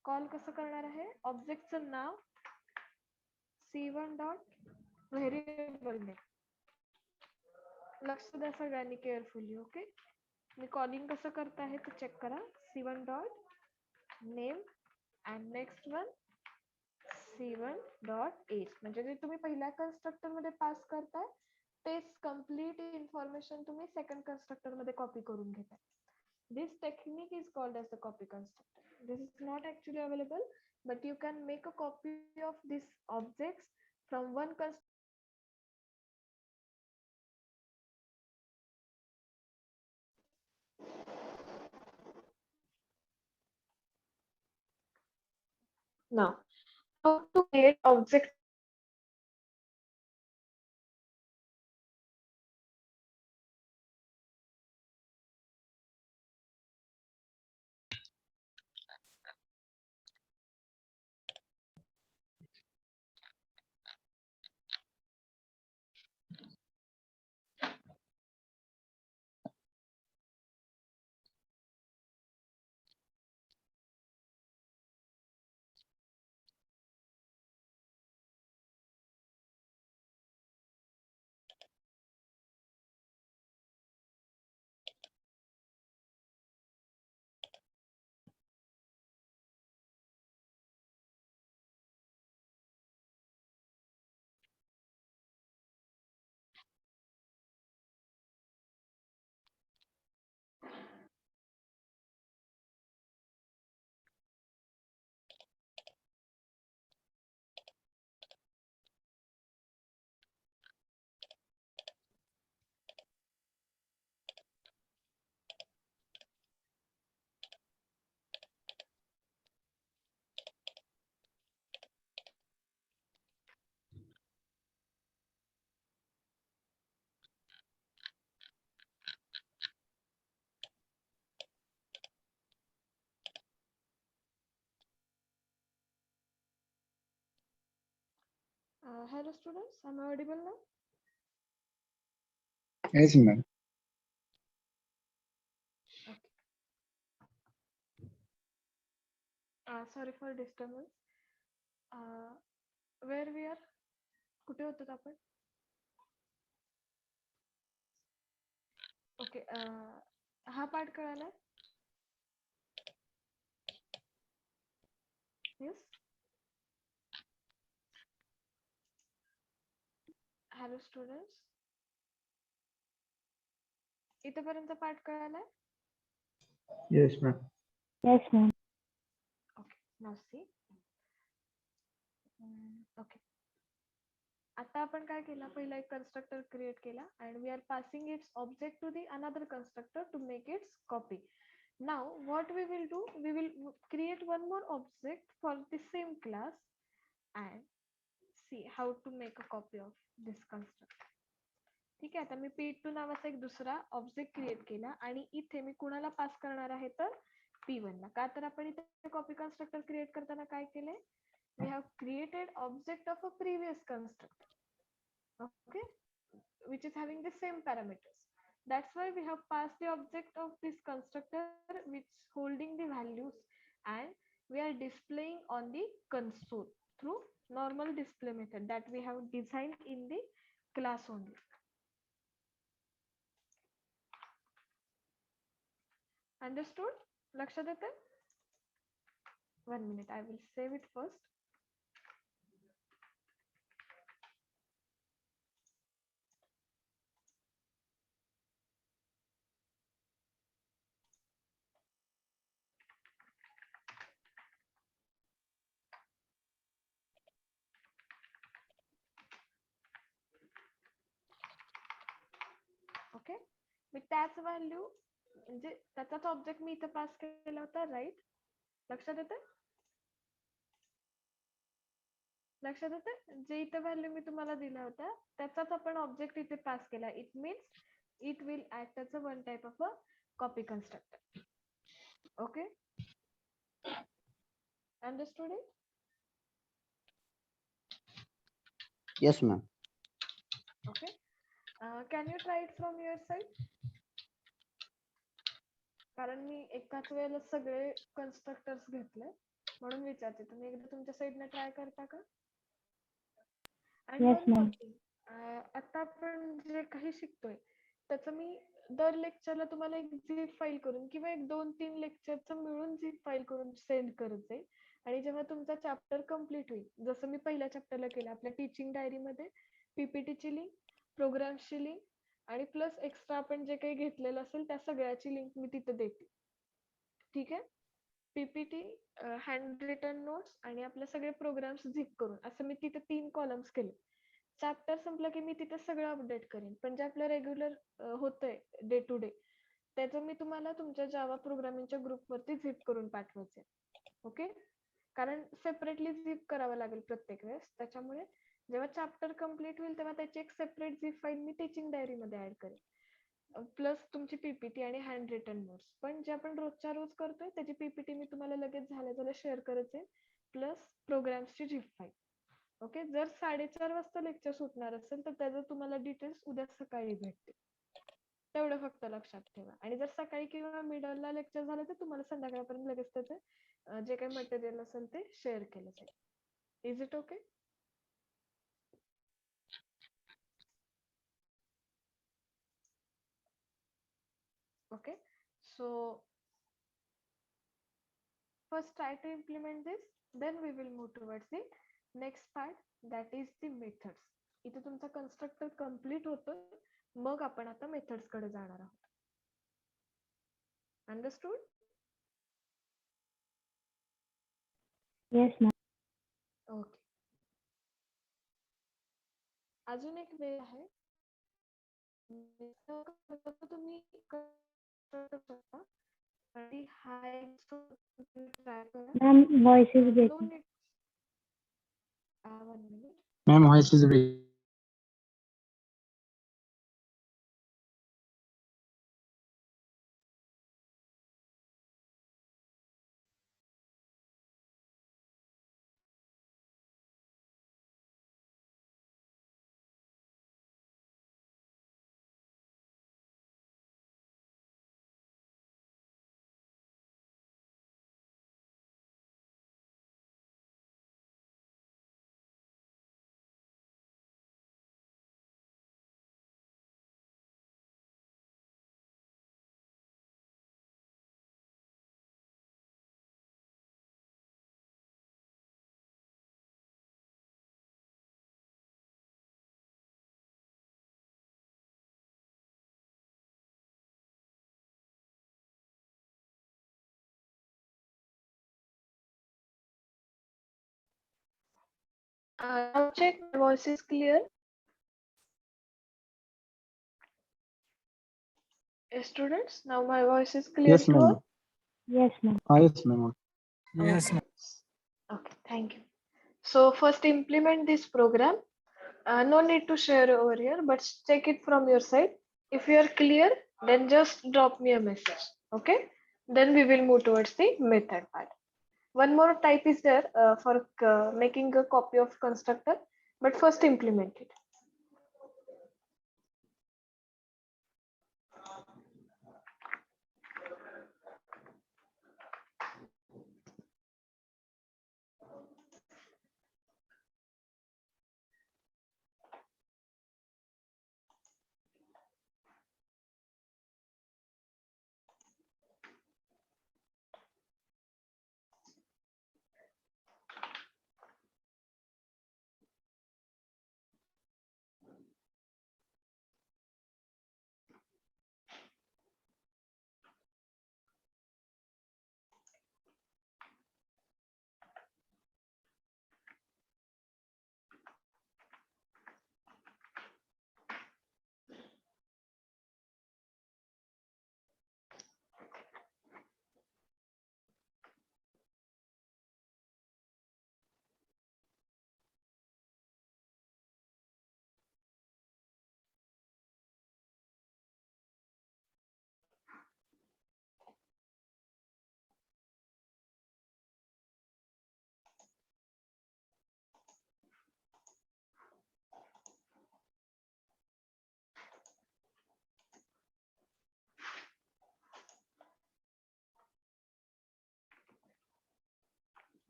call कसं करणार आहे? ऑब्जेक्टचं नाव c1 डॉट व्हेरिएबल नेम. लक्ष द्या सगळ्यांनी केअरफुली. ओके, मी कॉलिंग कसं करत आहे ते चेक करा. c1 dot name and next one c1 dot age. म्हणजे जे तुम्ही पहिल्या कन्स्ट्रक्टर मध्ये पास करताय तेच कंप्लीट इन्फॉर्मेशन तुम्ही सेकंड कन्स्ट्रक्टर मध्ये कॉपी करून घेताय. This technique is called as the copy constructor. This is not actually available, but you can make a copy of these objects from one constructor. Now, how to create object? Hello students, am I audible now? Yes, ma'am. Okay. Sorry for disturbance. Where we are? कुठे होतो आपण? Okay, हा part कळाला? Yes. Hello students. इथपर्यंत पाठ कळालाय? Yes, ma'am. Yes, ma'am. Okay, now see. Okay. आता आपण काय केलं? पहिला एक कन्स्ट्रक्टर क्रिएट केला and we are passing its object to the another constructor to make its copy. Now what we will do? We will create one more object for the same class and see how to make a copy of this constructor. ठीक आहे, आता मी p2 नावाचा एक दुसरा object create केला आणि इथे मी कुणाला पास करणार आहे तर p1 ला. का तर आपण इथे कॉपी कन्स्ट्रक्टर क्रिएट करताना काय केले? We have created object of a previous constructor. Okay, which is having the same parameters. That's why we have passed the object of this constructor which holding the values, and we are displaying on the console through normal display method that we have designed in the class only. Understood? लक्षात येते? 1 minute, I will save it first. Okay, मी त्याच value म्हणजे त्याचाच object मी इथे pass केला होता, right? लक्षात येते? लक्षात येते? जे इथे व्हॅल्यू मी तुम्हाला दिल्या होत्या त्याचाच आपण ऑब्जेक्ट इथे पास केला. It means it will act as a one type of a copy constructor. Okay, understood it? Yes, ma'am. Okay. Can you try it from your side? कारण मी एकाच वेळेला सगळे कन्स्ट्रक्टर्स घेतले म्हणून विचारते. तुम्ही एकदा तुमच्या साईडने ट्राय करता का? Yes, ma'am. आता आपण जे काही शिकतोय त्याचं मी दर लेक्चरला तुम्हाला एक झिप फाईल करून किंवा एक 2-3 लेक्चरचं मिळून झिप फाईल करून सेंड करत जाईल. आणि जेव्हा तुमचा चॅप्टर कम्प्लीट होईल, जसं मी पहिल्या चॅप्टरला केलं, आपल्या टीचिंग डायरीमध्ये पीपीटीची लिंक, प्रोग्रामची लिंक आणि प्लस एक्स्ट्रा आपण जे काही घेतलेलं असेल त्या सगळ्याची लिंक मी तिथे देते. ठीक आहे? पीपीटी, हँड रिटन नोट्स आणि आपले सगळे प्रोग्राम्स झिप करून असं मी तिथे 3 कॉलम्स केले. चॅप्टर संपलं की मी तिथे सगळं अपडेट करेन, पण जे आपलं रेग्युलर होतंय डे टू डे त्याचं मी तुम्हाला तुमच्या जावा प्रोग्रामिंगच्या ग्रुपवरती झिप करून पाठवायचे. ओके, कारण सेपरेटली झिप करावं लागेल प्रत्येक वेळेस. त्याच्यामुळे जेव्हा चॅप्टर कम्प्लीट होईल तेव्हा त्याची एक सेपरेट झिप फाईल मी टीचिंग डायरीमध्ये ऍड करेन, प्लस तुमची पीपीटी आणि हँड रिटन नोट्स. पण जे आपण रोजच्या रोज करतोय त्याची पीपीटी मी तुम्हाला लगेच झाल्या शेअर करत आहे, प्लस प्रोग्राम्सची झिप फाईल. ओके, जर 4:30 वाजता लेक्चर सुटणार असेल तर त्याचं तुम्हाला डिटेल्स उद्या सकाळी भेटतील. तेवढं फक्त लक्षात ठेवा. आणि जर सकाळी किंवा मिडलला लेक्चर झालं तर तुम्हाला संध्याकाळपर्यंत लगेच त्याचे जे काही मटेरियल असेल ते शेअर केलं जाईल. Is it okay? Okay, so first try to implement this, then we will move towards the next part, that is the methods. इथे तुमचा कन्स्ट्रक्टर कंप्लीट होतोय, मग आपण आता मेथड्स कडे जाणार आहोत. अंडरस्टूड? Yes, ma'am. ओके. अजून एक वे आहे, तुम्ही आणि हाय ट्राय करा. Ma'am, voice is No breaking. need. 1 minute. Ma'am, voice is breaking. Now check, my voice is clear. Students, now my voice is clear Yes, to ma'am. all? Yes, ma'am. Yes, ma'am. Yes, Okay. Okay, thank you. So first implement this program. No need to share over here, but check it from your side. If you are clear, then just drop me a message. Okay, then we will move towards the method part. One more type is there for making a copy of constructor, but first implement it.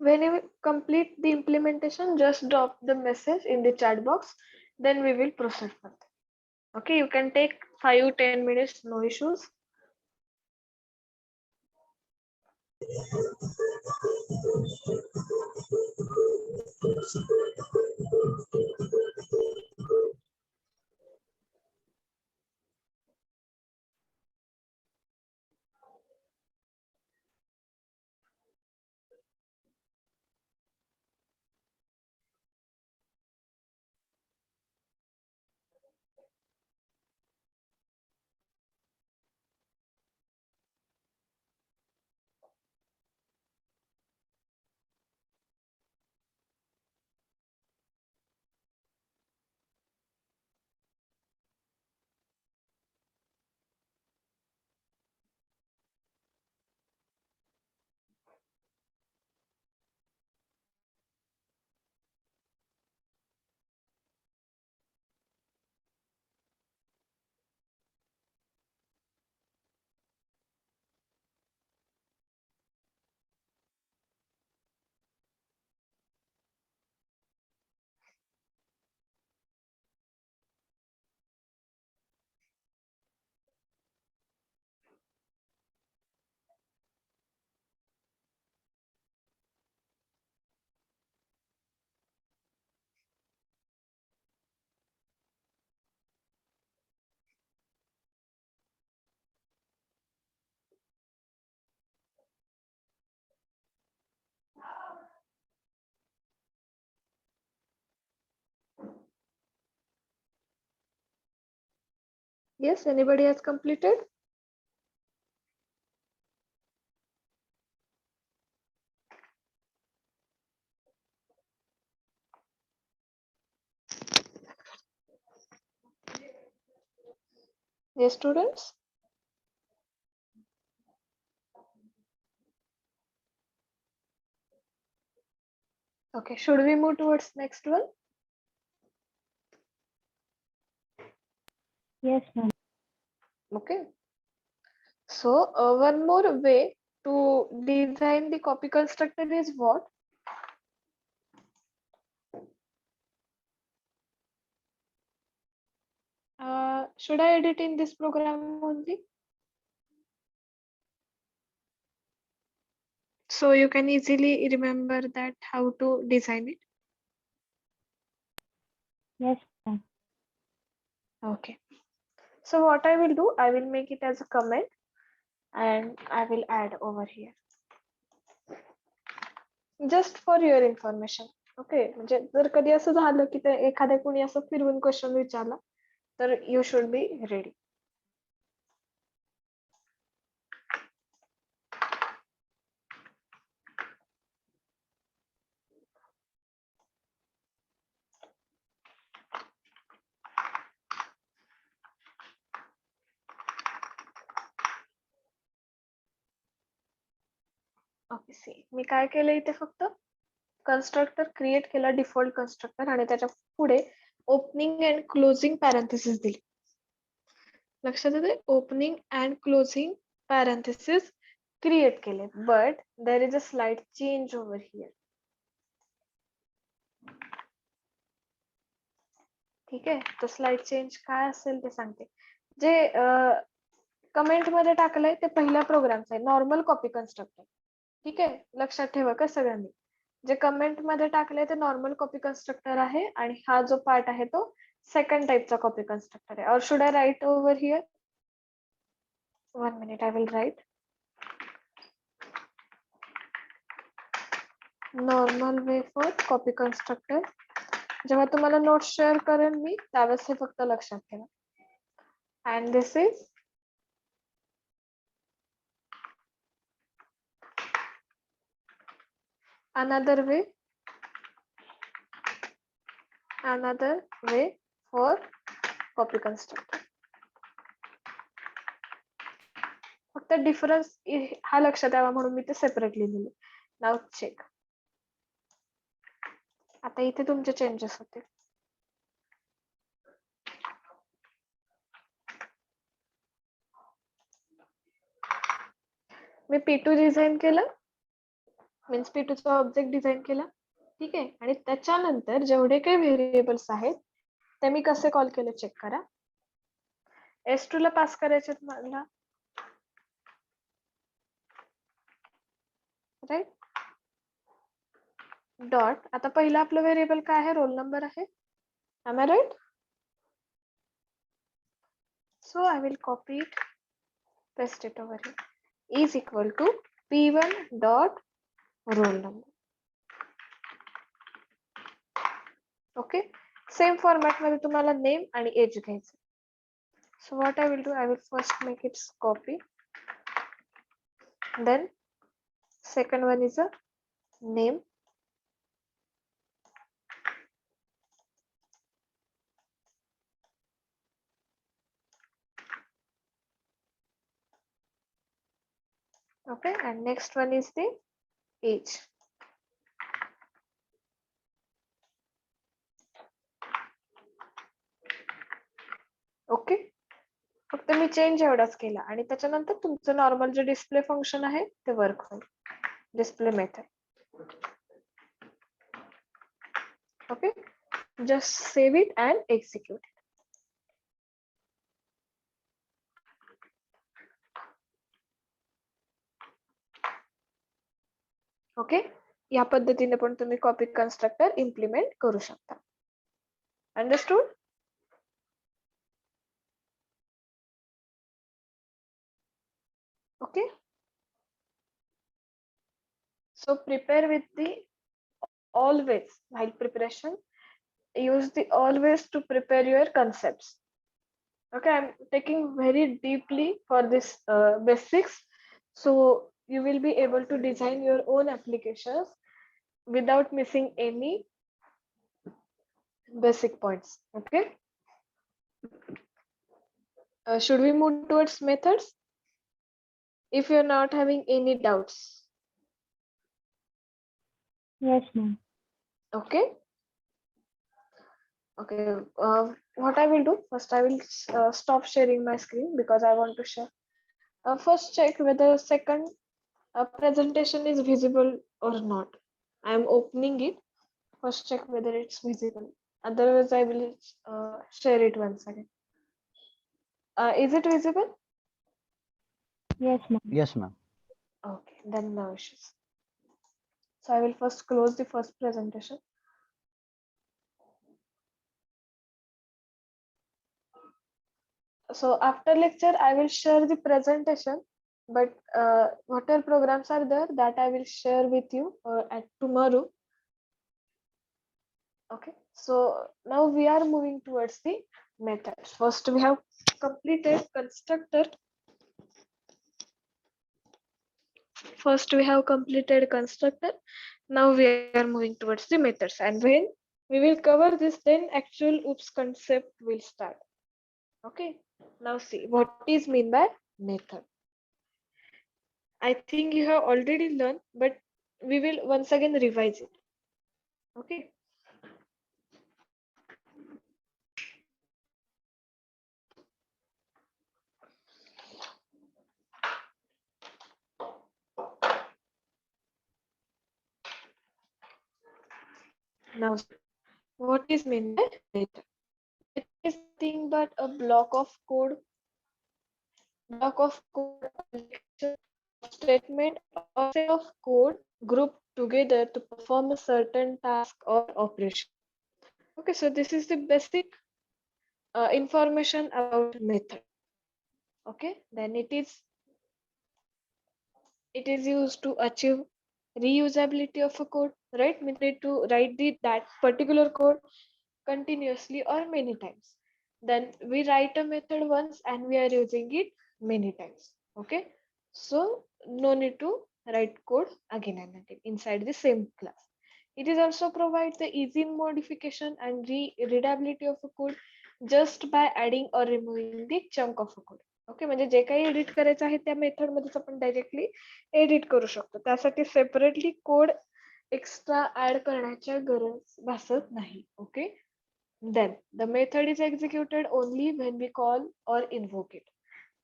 When you complete the implementation, just drop the message in the chat box, then we will proceed further. Okay, you can take 5-10 minutes, no issues. Yes, anybody has completed? Yes, students. Okay, should we move towards next one? Yes, ma'am. Okay. So one more way to design the copy constructor is what? Should I edit in this program only? So you can easily remember that how to design it. Yes, ma'am. Okay. So what I will do, I will make it as a comment and I will add over here. Just for your information. Okay. म्हणजे जर कधी असं झालं की एखाद्या कोणी असं फिरवून क्वेश्चन विचारला तर you should be ready. Okay see मी काय केलं इथे फक्त कन्स्ट्रक्टर क्रिएट केला डिफॉल्ट कन्स्ट्रक्टर आणि त्याच्या पुढे ओपनिंग अँड क्लोजिंग पॅरेंथेसिस दिली. लक्षात येते opening and closing parenthesis create केले but there is a slide change over here. ठीक आहे तर स्लाइड चेंज काय असेल ते सांगते. जे कमेंट मध्ये टाकलंय ते पहिल्या प्रोग्रामचं आहे नॉर्मल कॉपी कन्स्ट्रक्टर. ठीक आहे लक्षात ठेवा का सगळ्यांनी. जे कमेंट मध्ये टाकले ते नॉर्मल कॉपी कन्स्ट्रक्टर आहे आणि हा जो पार्ट आहे तो सेकंड टाइपचा कॉपी कन्स्ट्रक्टर आहे. और should I right over here? 1 minute I will write normal way for copy constructor. जेव्हा तुम्हाला नोट्स शेअर करेन मी त्यावेळेस हे फक्त लक्षात ठेवा. And this is another way for copy constructor. फक्त डिफरन्स हा लक्षात यावा म्हणून मी ते सेपरेटली लिहिले. नाव चेक. आता इथे तुमचे चेंजेस होते. मी P2 डिझाईन केलं मीन्स P2 चा ऑब्जेक्ट डिझाइन केला. ठीक आहे. आणि त्याच्यानंतर जेवढे काही व्हेरिएबल्स आहेत ते मी कसे कॉल केले चेक करा. S2 ला पास करायचे मला, राईट. डॉट, आता पहिलं आपलं व्हेरिएबल काय आहे, रोल नंबर आहे. Am I right? So I will copy it, paste it over here. Is equal to P1 dot roll number. Okay. Same format मध्ये तुम्हाला name आणि age घ्यायचं. So what I will do, I will first make its copy. Then second one is a name. Okay, and next one is the age. Okay. फक्त मी change एवढाच केला आणि त्याच्यानंतर तुमचं नॉर्मल जे डिस्प्ले फंक्शन आहे ते वर्क होईल. Display method. Okay. Just save it and execute. Okay. या पद्धतीने पण तुम्ही कॉपी कन्स्ट्रक्टर इम्प्लिमेंट करू शकता. Understood? Okay. So prepare with the always, while preparation, use the always to prepare your concepts. Okay, I'm taking very deeply for this basics. So you will be able to design your own applications without missing any basic points. Okay. Should we move towards methods? If you're not having any doubts. Yes, ma'am. Okay. Okay. What I will do first, I will stop sharing my screen because I want to share. First, check whether second presentation is visible or not. I am opening it. First, check whether it's visible. Otherwise, I will share it once again. Is it visible? Yes, ma'am. Yes, ma'am. Okay, then no issues. So I will first close the first presentation. So after lecture, I will share the presentation, but whatever programs are there that I will share with you at tomorrow. Okay, so now we are moving towards the methods. First, we have completed constructor. First, we have completed constructor. Now we are moving towards the methods, and when we will cover this, then actual OOPS concept will start. Okay, now see what is mean by method. I think you have already learned, but we will once again revise it. Okay. Now, what is mean by method? It is nothing but a block of code, statement, or set of code grouped together to perform a certain task or operation. Okay, so this is the basic information about method. Okay, then it is used to achieve reusability of a code, right? We need to write that particular code continuously or many times. Then we write a method once and we are using it many times. Okay, so no need to write code again and again inside the same class. It is also provide the easy modification and readability of a code just by adding or removing the chunk of a code. Okay, म्हणजे जे काही edit करायचं आहे त्या method मध्येच आपण directly edit करू शकतो. त्यासाठी सेपरेटली कोड एक्स्ट्रा ऍड करण्याची गरज भासत नाही. Okay, then the method is executed only when we call or invoke it.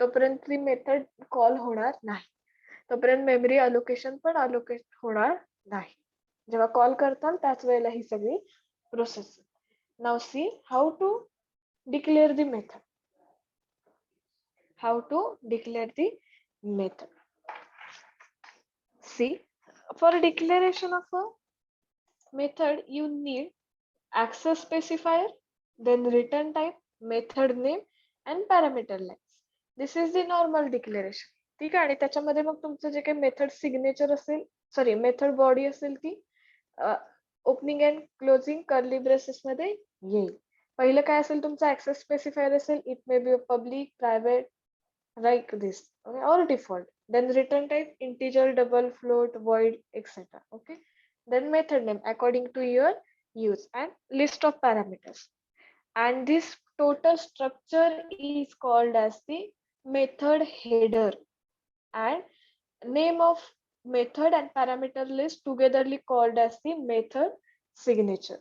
तोपर्यंत ती मेथड कॉल होणार नाही. तोपर्यंत मेमरी अलोकेशन पण अलोकेट होणार नाही. जेव्हा कॉल करताल त्याच वेळेला ही सगळी process. Now see how to declare the method. How to declare the method. See, for declaration of a method, you need access specifier, then return type, method name, and parameter length. This is the normal declaration. ठीक आहे. आणि त्याच्यामध्ये मग तुमचं जे काही method signature असेल, sorry method body असेल ती opening and closing curly braces मध्ये येईल. पहिलं काय असेल तुमचं ऍक्सेस स्पेसिफायर असेल, it may be public, private, like this, okay, or default. Then return type integer, double, float, void, etc. Okay. Then method name according to your use and list of parameters. And this total structure is called as the method header, and name of method and parameter list togetherly called as the method signature.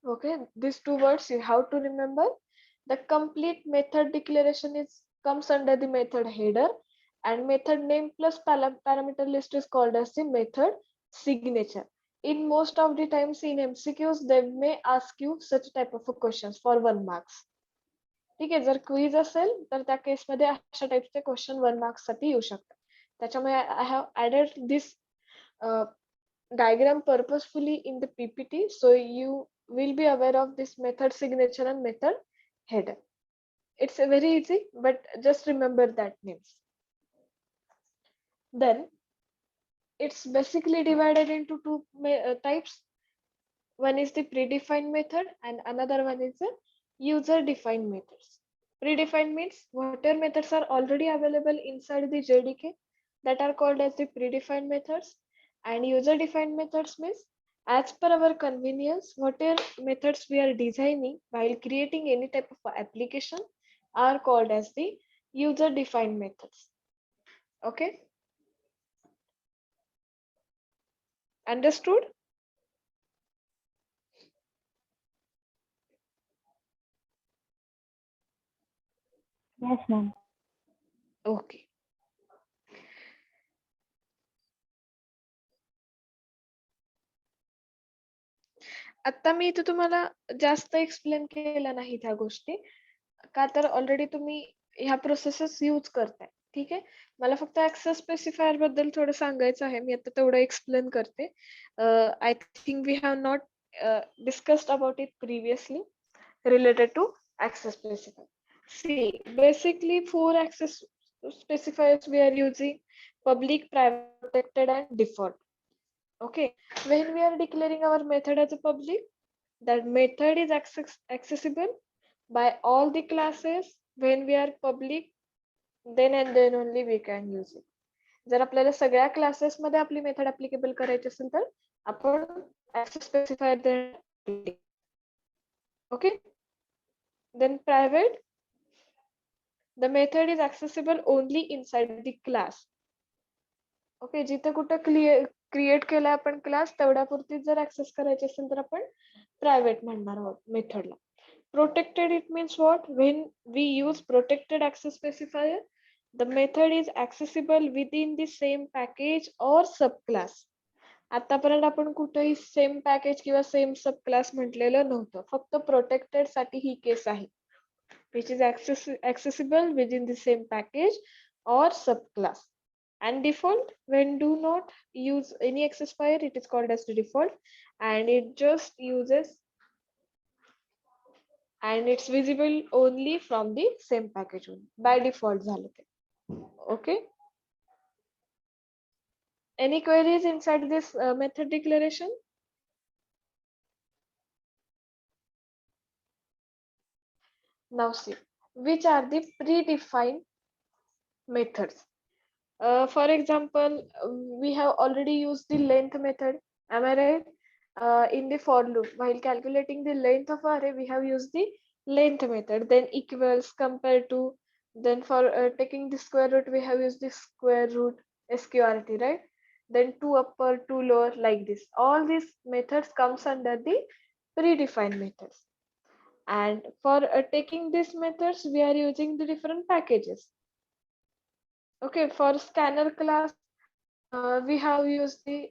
Okay, these two words you have to remember. The complete method declaration comes under the method header, and method name plus parameter list is called as the method signature. In most of the times in MCQs, they may ask you such type of questions for 1 marks. ठीक आहे, जर quiz असेल तर त्या केसमध्ये अशा टाइपचे question 1 marks साठी येऊ शकतात. त्याच्यामुळे I have added this diagram purposefully in the PPT, so you will be aware of this method signature and method header. It's very easy, but just remember that names. Then it's basically divided into two types. One is the predefined method and another one is the user defined methods. Predefined means whatever methods are already available inside the JDK, that are called as the predefined methods. And user defined methods means as per our convenience, whatever methods we are designing while creating any type of application are called as the user defined methods. Okay, understood? Yes, ma'am. Okay. आता मी इथे तुम्हाला जास्त explain केलं नाही त्या गोष्टी, का तर ऑलरेडी तुम्ही ह्या प्रोसेसेस यूज करताय. ठीक आहे, मला फक्त ऍक्सेस स्पेसिफायर बद्दल थोडं सांगायचं आहे. मी आता तेवढं एक्सप्लेन करते. I think we have not discussed about it previously related to access specifier. See, basically 4 access specifiers we are using: public, private, protected, and default. Okay, when we are declaring our method as a public, that method is accessible by all the classes. When we are public, then and then only we can use it. जर आपल्याला सगळ्या classes मध्ये आपली method applicable करायची असेल तर आपण access specifier देणार. Okay, then private, the method is accessible only inside the class. Okay, जिथे कुठे क्रिएट केला आपण क्लास तेवढ्यापुरती जर ऍक्सेस करायची असेल तर आपण प्रायव्हेट म्हणणार आहोत मेथडला. Protected, it means what? When we use protected access specifier, the method is accessible within the same package or subclass. आतापर्यंत आपण कुठेही सेम पॅकेज किंवा सेम सब क्लास म्हटलेलं नव्हतं, फक्त प्रोटेक्टेड साठी ही केस आहे, which is accessible within the same package or subclass. And default, when do not use any access file, it is called as the default, and it just uses, and it's visible only from the same package only. By default झालं ते. Okay, any queries inside this method declaration? Now see, which are the predefined methods? For example, we have already used the length method. Am I right? In the for loop, while calculating the length of array, we have used the length method. Then equals, compare to. Then for taking the square root, we have used the square root, sqrt, right? Then 2 upper, 2 lower, like this. All these methods comes under the predefined methods. And for taking these methods, we are using the different packages. Okay, for scanner class, we have used the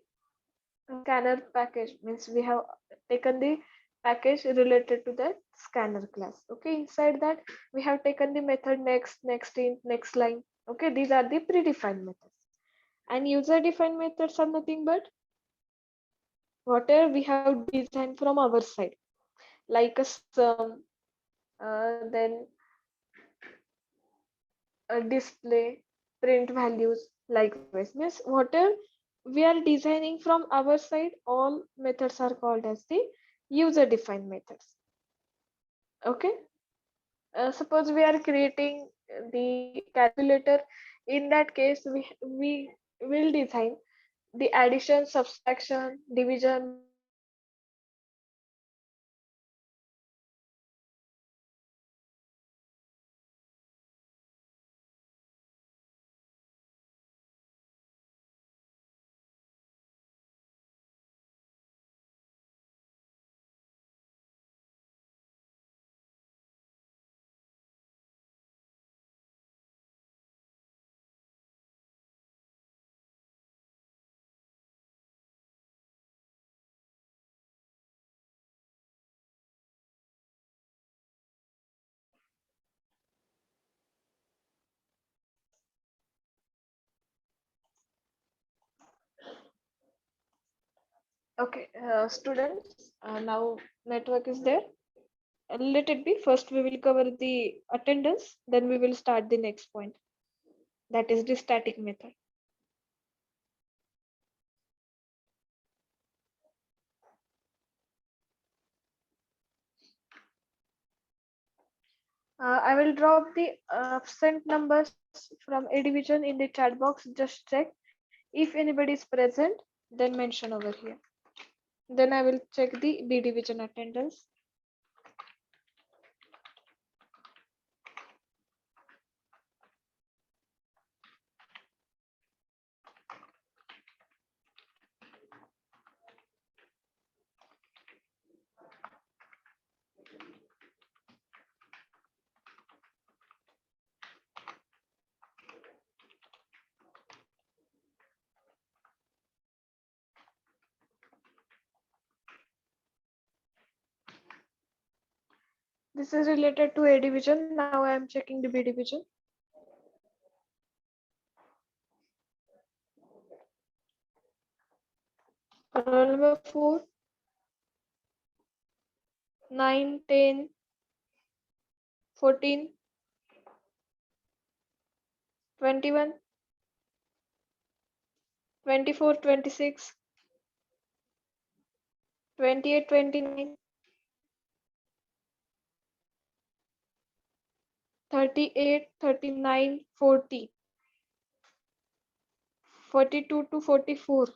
scanner package, means we have taken the package related to that scanner class. Okay, inside that we have taken the method next, next int, next line. Okay, these are the predefined methods. And user defined methods are nothing but whatever we have designed from our side, like a sum, then a display, print values, likewise. Means whatever we are designing from our side, all methods are called as the user defined methods. Okay, suppose we are creating the calculator. In that case, we will design the addition, subtraction, division, multiplication, and okay, students, now network is there. Let it be. First, we will cover the attendance, then we will start the next point. That is the static method. I will drop the absent numbers from A division in the chat box. Just check if anybody is present, then mention over here. Then I will check the B division attendance. This is related to A division. Now I am checking the B division. Roll number 4, 9, 10, 14, 21, 24, 26, 28, 29, 38, 39, 40, 42 to 44,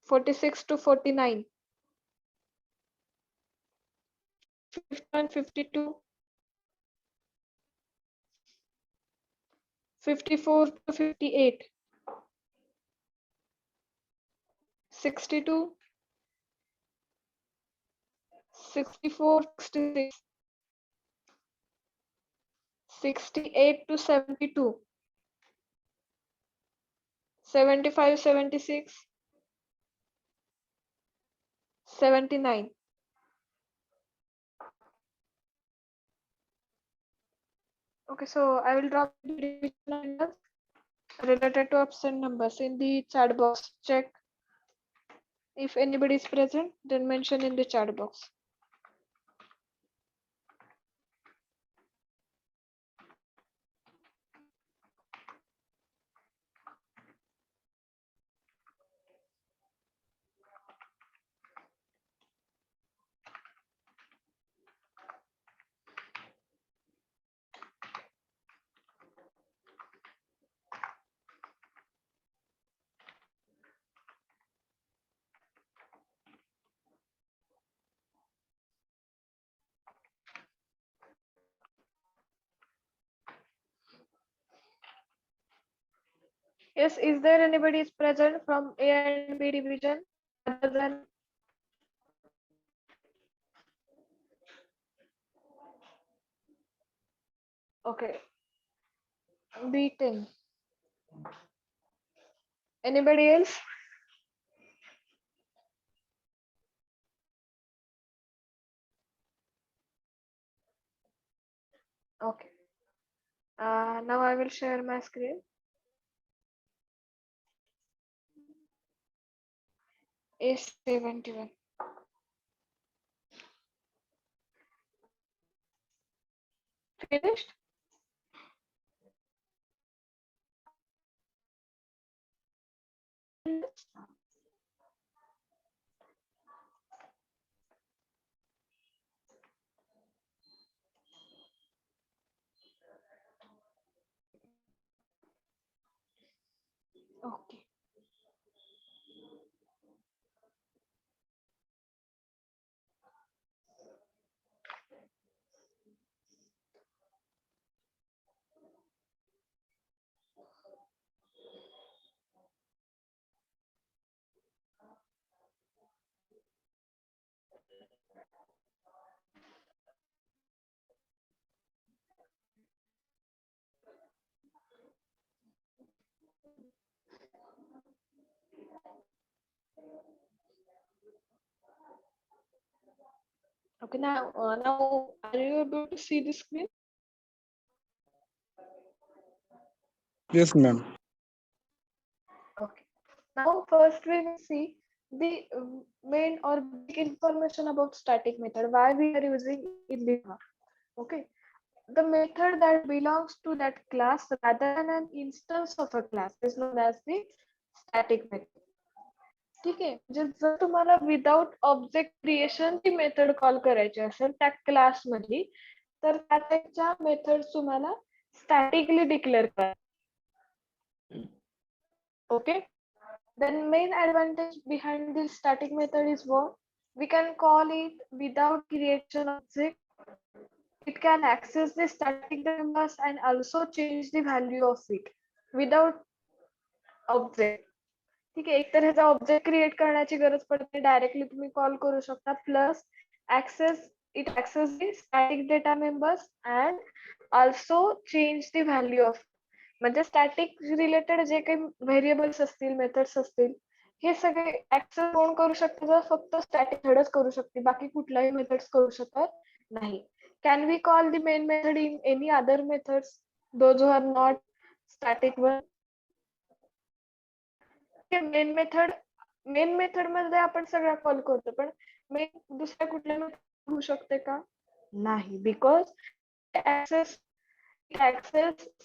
46 to 49, 51, 52, 54 to 58, 62, 64, 66, 68 to 72, 75, 76, 79. Okay, so I will drop the division numbers related to absent numbers in the chat box. Check if anybody is present, then mention in the chat box. Yes, is there anybody is present from A and B division other than? Okay, B10. Anybody else? Okay. Now I will share my screen. A71. Finished? Okay. Okay, now are you able to see the screen? Yes, ma'am. Okay. Now first we will see the main or big information about static method, why we are using in the Java. Okay. The method that belongs to that class rather than an instance of a class is known as the static method. ठीक आहे, म्हणजे जर तुम्हाला without object creation ची method call करायची असेल त्या class मध्ये, तर त्याच्या मेथड तुम्हाला स्टॅटिकली डिक्लेअर करा. Okay. Then main advantage behind this static method is what? We can call it without creation object. It can access the static members and also change the value of it without object. ठीक आहे, एक तर ह्याचा object create करण्याची गरज पडते, directly तुम्ही call करू शकता. Plus it access the static data members and also change the value of, म्हणजे स्टॅटिक रिलेटेड जे काही व्हेरिएबल्स असतील, मेथड्स असतील, हे सगळे ऍक्सेस कोण करू शकते, तर फक्त स्टॅटिक मेथडच करू शकते, बाकी कुठलाही मेथड्स करू शकत नाही. Can we call the main method in any other methods those who are not static one? Main method मध्ये आपण सगळ्या कॉल करतो, पण मेन दुसऱ्या कुठल्या मेथड होऊ शकते का? नाही, because access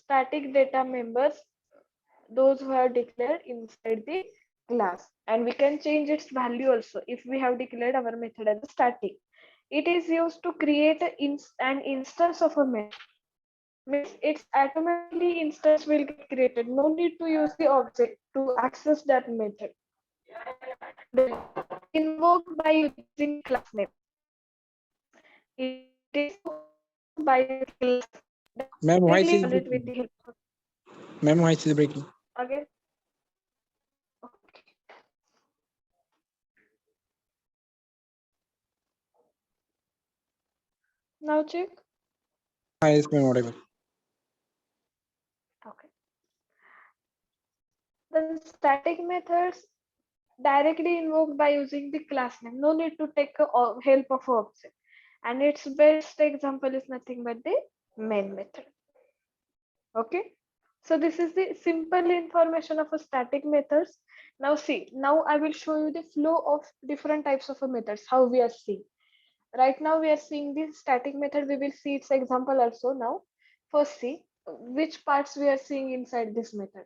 static data members, those who are declared inside the class, and we can change its value also if we have declared our method as static. It is used to create an instance of a method. Means its automatically instance will get created. No need to use the object to access that method. Then invoked by using class name. It is by class. Ma'am, voice is Call it with breaking. the help of Ma'am, voice is breaking. again. Okay. Now check. Yes, ma'am, audible. Okay. The static methods directly invoked by using the class name. No need to take help of object. And its best example is nothing but the main method. Okay. So this is the simple information of a static methods. Now see, now I will show you the flow of different types of methods, how we are seeing. Right now we are seeing the static method. We will see its example also now. First see which parts we are seeing inside this method.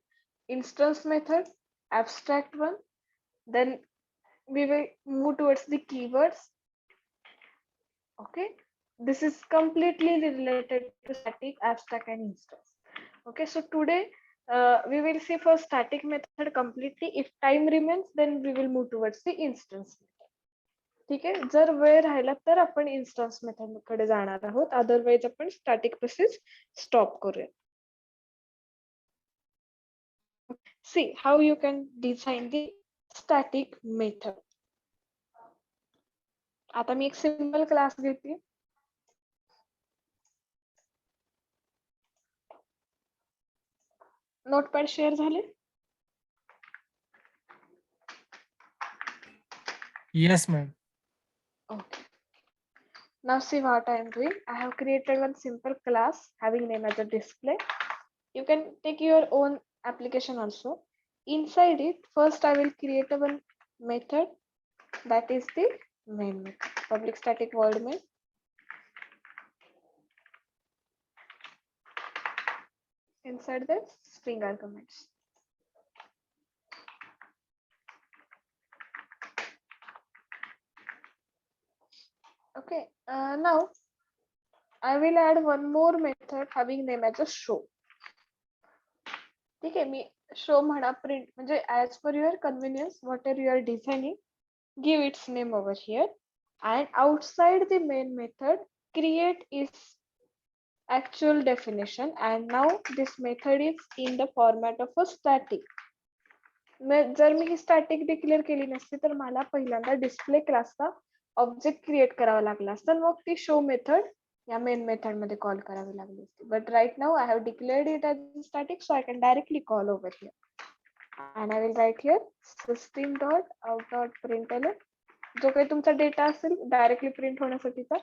Instance method, abstract one. Then we will move towards the keywords. Okay. This is completely related to static, abstract and instance. Okay. So today we will see for static method completely. If time remains, then we will move towards the instance method. ठीक आहे, जर वेळ राहिला तर आपण instance method कडे जाणार आहोत, अदरवाईज आपण स्टॅटिक प्रोसेस स्टॉप करूया. See how you can design the static method. आता मी एक सिंपल क्लास घेते. नोटपॅड शेअर झाले? Yes, ma'am. Okay. Now see what I am doing. I have created one simple class having name as a display. You can take your own application also. Inside it, first I will create a one method that is the main method, public static void main. Inside the string arguments. Okay, now I will add one more method having name as a show. ठीक आहे, मी show म्हणा print म्हणजे as per your convenience, whatever you are designing, give its name over here. And outside the main method, create its actual definition. And now this method is in the format of a static. जर मी ही static declare केली नसती तर मला पहिल्यांदा display क्लासचा object create करावा लागला असता, मग ती शो मेथड या मेन मेथड मध्ये कॉल करावी लागली असती. But right now I have declared it as static, so I can directly call over here and I will write here system dot out dot println. जो काही तुमचा data असेल directly print होण्यासाठीचा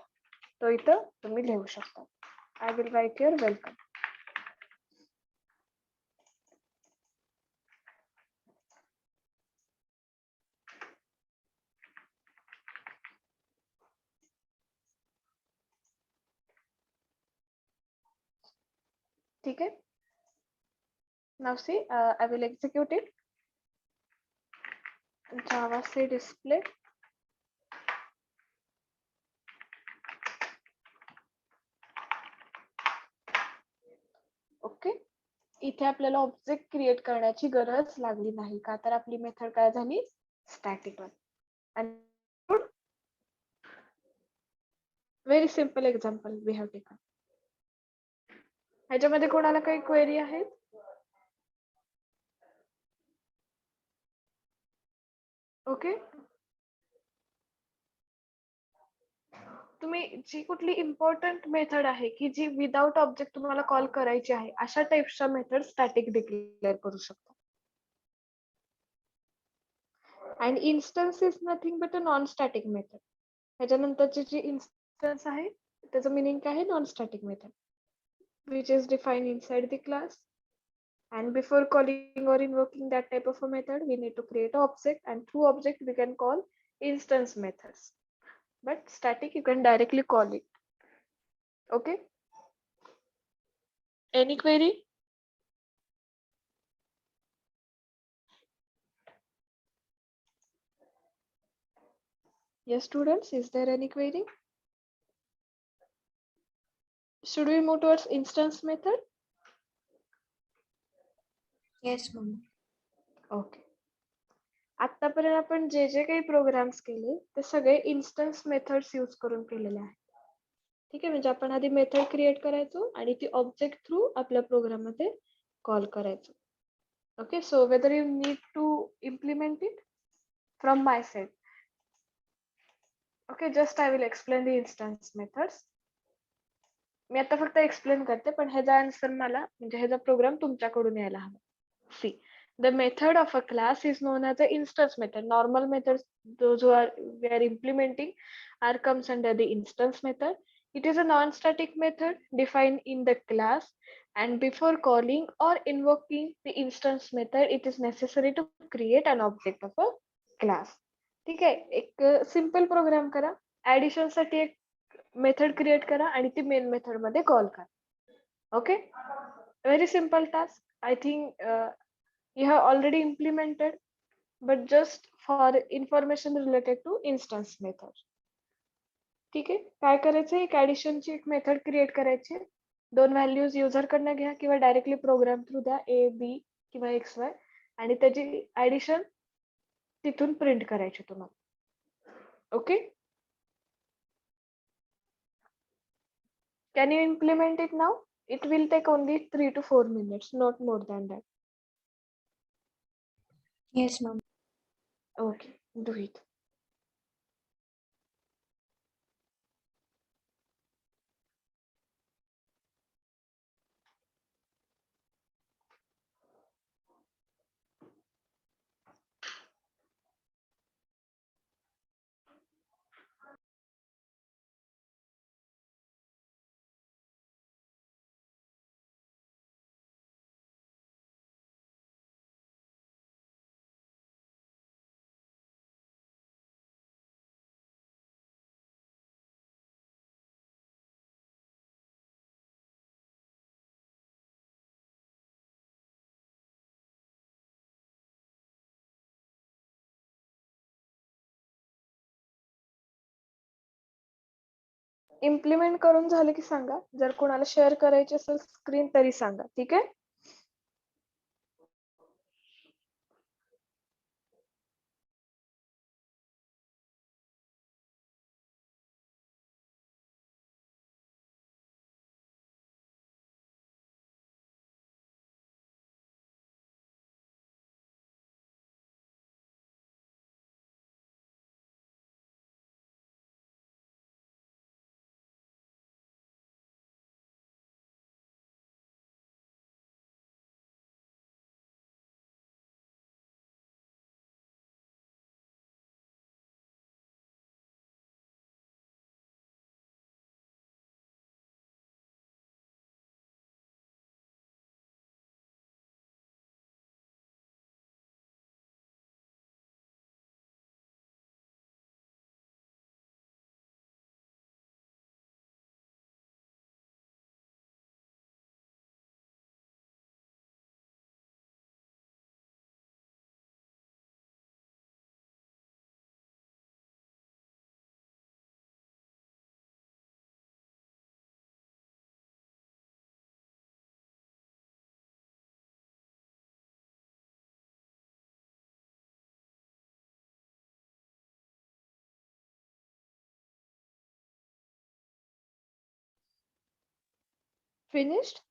तो इथं तुम्ही लिहू शकता. आय विल राईट हिअर वेलकम. ठीक है. Now see, I will execute it. Java से display. ओके, इथे आपल्याला ऑब्जेक्ट क्रिएट करण्याची गरज लागली नाही का, तर आपली मेथड काय झाली स्टॅटिक वन. आणि very simple example we have taken. ह्याच्यामध्ये कोणाला काही क्वेरी आहेत? ओके, तुम्ही जी कुठली इम्पॉर्टंट मेथड आहे की जी विदाउट ऑब्जेक्ट तुम्हाला कॉल करायची आहे, अशा टाइपच्या मेथड स्टॅटिक डिक्लेअर करू शकता. And instance is nothing but a non static method. ह्याच्यानंतरची जी इन्स्टन्स आहे त्याचं मिनिंग काय आहे, non static method which is defined inside the class. And before calling or invoking that type of a method, we need to create an object, and through object we can call instance methods. But static you can directly call it. Okay, any query? Yes students, is there any query? Should we move towards instance method? Yes, ma'am. Okay, आतापर्यंत आपण जे जे काही programmes केले ते सगळे instance methods use करून केलेले आहेत. ठीक आहे, म्हणजे आपण आधी मेथड क्रिएट करायचो आणि ती ऑब्जेक्ट थ्रू आपल्या प्रोग्राम मध्ये कॉल करायचो. Okay, so whether you need to implement it from my side. Okay, just I will explain the instance methods. मी आता फक्त एक्सप्लेन करते, पण ह्याचा आन्सर मला म्हणजे ह्याचा प्रोग्राम तुमच्याकडून यायला हवा. सी, the method of a class is known as the instance method. Normal methods, those who are we are implementing, are comes under the instance method. It is a non-static method defined in the class, and before calling or invoking the instance method, it is necessary to create an object of a class. ठीक आहे, एक simple programme करा, addition साठी एक method create करा आणि ती main method मध्ये कॉल करा. Okay, very simple task. I think you have already implemented, but just for information related to instance method. ठीक आहे, काय करायचं, एक ऍडिशनची एक मेथड क्रिएट करायची, दोन व्हॅल्यूज युजर कडनं घ्या किंवा डायरेक्टली प्रोग्राम थ्रू द्या, ए बी किंवा एक्स वाय, आणि त्याची ऍडिशन तिथून प्रिंट करायची तुम्हाला. Okay, can you implement it now? It will take only 3 to 4 minutes, not more than that. Yes, ma'am. Okay, do it. Implement करून झालं की सांगा. जर कोणाला शेअर करायची असेल स्क्रीन तरी सांगा. ठीक आहे. Finished?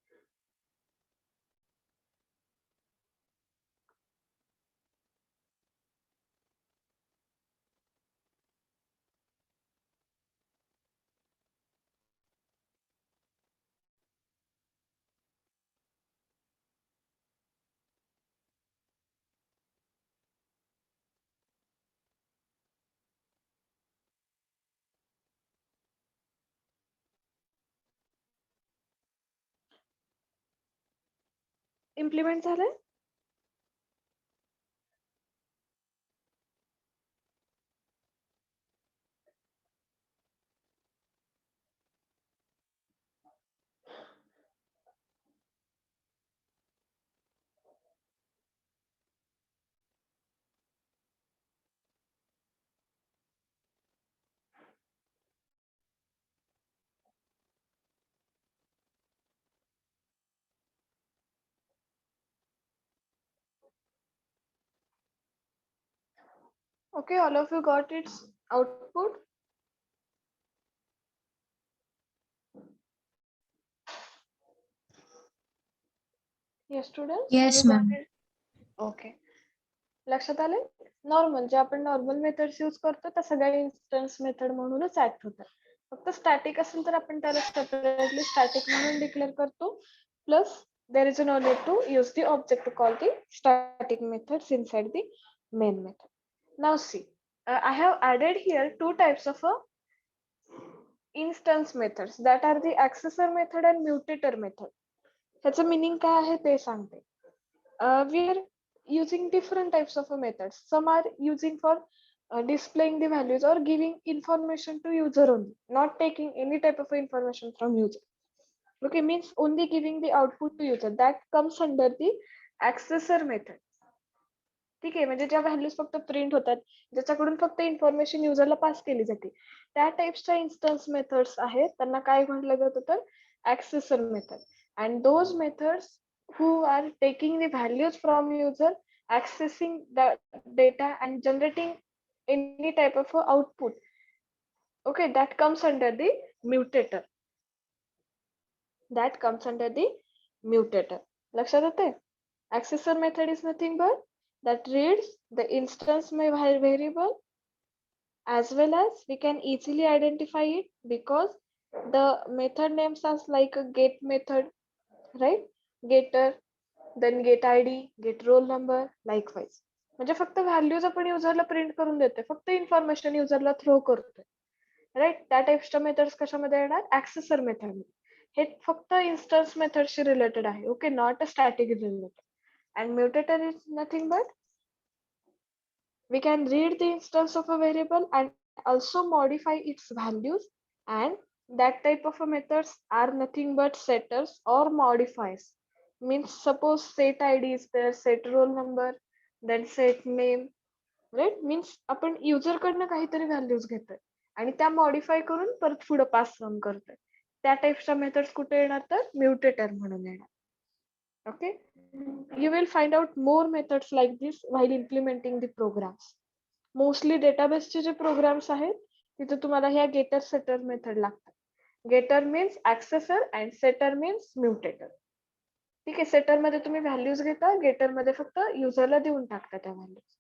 इम्प्लिमेंट झालंय? Okay, all of you got its output? Yes, students? Yes, Have you got ma'am. it? Okay. लक्षात आले? नॉर्मल जे आपण नॉर्मल मेथड्स यूज करतो त्या सगळ्या इन्स्टन्स मेथड म्हणूनच ऍक्ट होतात. फक्त स्टॅटिक असेल तर आपण त्याला सेपरेटली स्टॅटिक म्हणून डिक्लेअर करतो. Plus there is no need to use the object to call the static methods inside the main method. Now see, I have added here two types of instance methods, that are the accessor method and mutator method. ह्याचं meaning काय आहे ते सांगते. We are using different types of methods. Some are using for displaying the values or giving information to user only, not taking any type of information from user. Okay, means only giving the output to user. That comes under the accessor method. ठीक आहे, म्हणजे ज्या values फक्त print होतात, ज्याच्याकडून फक्त information युजरला पास केली जाते, त्या टाइप्सच्या इन्स्टन्स मेथड्स आहेत, त्यांना काय म्हटलं जातं तर accessor method. And those methods who are taking the values from user, accessing the data and generating any type of output, okay, that comes under the mutator. That comes under the mutator. लक्षात येते? Accessor method is nothing but that reads the instance variable, as well as we can easily identify it because the method names are like a get method, right? Getter, then get id, get roll number, likewise. म्हणजे फक्त values आपण युजरला print करून देतोय, फक्त information युजरला throw करतोय, right? त्या टाइप्सच्या मेथड्स कशामध्ये येणार? ऍक्सेसर मेथड. हे फक्त इन्स्टन्स मेथडशी रिलेटेड आहे. Okay, not a static related. And mutator is nothing but we can read the instance of a variable and also modify its values, and that type of a methods are nothing but setters or modifiers. Means suppose set id is there, set roll number, then set name, right? Means आपण user कडनं काहीतरी values घेतोय आणि त्या modify करून परत पुढे pass on करतोय. त्या टाइप्सच्या मेथड्स कुठे येणार तर म्युटेटर म्हणून येणार. Okay, you will find out more methods like this while implementing the programs. Mostly database चे जे programs आहेत तिथे तुम्हाला ह्या getter setter method लागतात. Getter means accessor and setter means mutator. ठीक आहे, setter मध्ये तुम्ही व्हॅल्यूज घेता, getter मध्ये फक्त युजरला देऊन टाकता त्या values.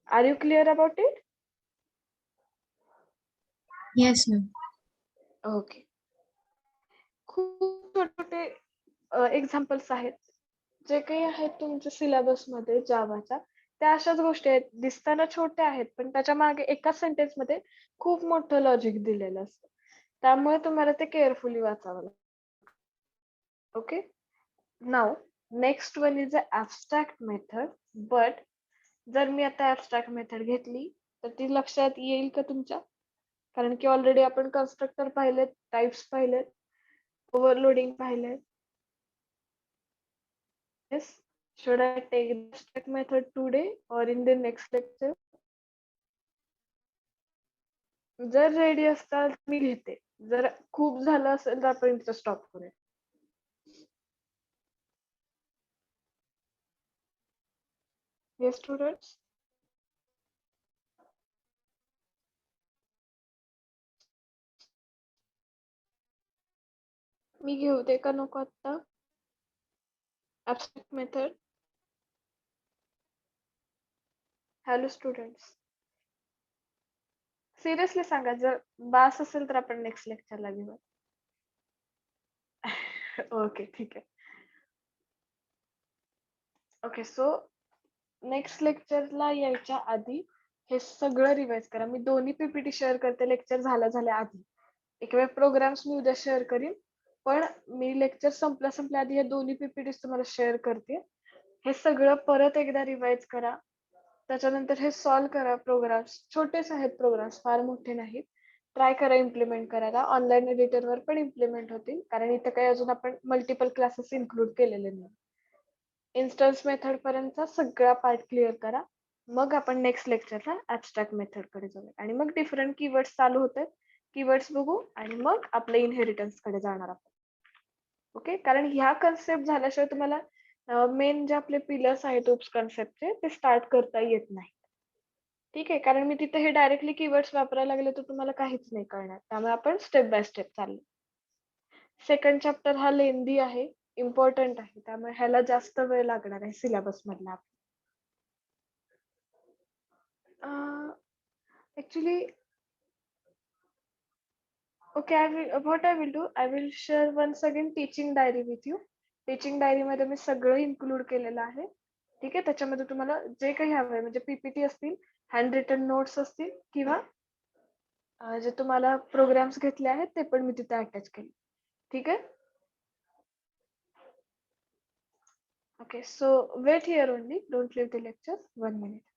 Are you clear about it? Yes, ma'am. Okay. खूप छोटे एक्झाम्पल्स आहेत जे काही आहेत तुमच्या सिलेबस मध्ये जावाच्या, त्या अशाच गोष्टी आहेत, दिसताना छोट्या आहेत पण त्याच्या मागे एका सेंटेन्स मध्ये खूप मोठं लॉजिक दिलेलं असतं. त्यामुळे तुम्हाला ते केअरफुली वाचावं लागतं. Okay, now next one is a abstract method. But जर मी आता ऍबस्ट्रॅक्ट मेथड घेतली तर ती लक्षात येईल का तुमच्या? कारण की ऑलरेडी आपण कन्स्ट्रक्टर पाहिलेत, टाइप्स पाहिलेत, ओव्हरलोडिंग पाहिलेत. Yes, should I take the abstract method today or in the next lecture? जर रेडी असताल मी घेते, जर खूप झालं असेल तर आपण इथं स्टॉप करूया. Yes, students. मी घेऊ दे का नको आता abstract method? Hello students, seriously सांगा, जर बास असेल तर आपण नेक्स्ट लेक्चरला घेऊ. ओके, ठीक आहे. ओके, सो नेक्स्ट लेक्चरला यायच्या आधी हे सगळं रिवाइज करा. मी दोन्ही पीपीटी शेअर करते लेक्चर झाल्या आधी. एक वेळ प्रोग्राम्स मी उद्या शेअर करीन, पण मी लेक्चर संपल्या आधी हे दोन्ही पीपीटीज तुम्हाला शेअर करते. हे सगळं परत एकदा रिवाइज करा. त्याच्यानंतर हे सॉल्व्ह करा. प्रोग्राम्स छोटेच आहेत, प्रोग्राम्स फार मोठे नाहीत. ट्राय करा इम्प्लिमेंट करायला. ऑनलाईन एडिटरवर पण इम्प्लिमेंट होतील, कारण इथं काही अजून आपण मल्टिपल क्लासेस इन्क्लूड केलेले नाही. इन्स्टन्स मेथड पर्यंत सगळा पार्ट क्लिअर करा. मग आपण नेक्स्ट लेक्चरला ऍबस्ट्रॅक्ट मेथड कडे जाऊ आणि मग डिफरंट कीवर्ड्स चालू होते, कीवर्ड्स बघू आणि मग आपल्या इनहेरिटन्स कडे जाणार आपण. ओके, कारण ह्या कन्सेप्ट झाल्याशिवाय तुम्हाला मेन जे आपले पिलर्स आहेत ओप्स कन्सेप्टचे ते स्टार्ट करता येत नाही. ठीक आहे, कारण मी तिथे हे डायरेक्टली कीवर्ड्स वापरायला लागले तर तुम्हाला काहीच नाही कळणार. त्यामुळे आपण स्टेप बाय स्टेप चाललो. सेकंड चॅप्टर हा लेंदी आहे, इम्पॉर्टंट आहे, त्यामुळे ह्याला जास्त वेळ लागणार आहे सिलेबस मधला. Actually okay, what I will do, I will share once again teaching diary with you. Teaching diary मध्ये मी सगळं इन्क्लूड केलेलं आहे. ठीक आहे, त्याच्यामध्ये तुम्हाला जे काही हवंय म्हणजे पीपीटी असतील, हँड रिटन नोट्स असतील किंवा जे तुम्हाला प्रोग्राम्स घेतले आहेत ते पण मी तिथे अटॅच केले. ठीक आहे. Okay, so wait here only, don't leave the lecture. 1 minute.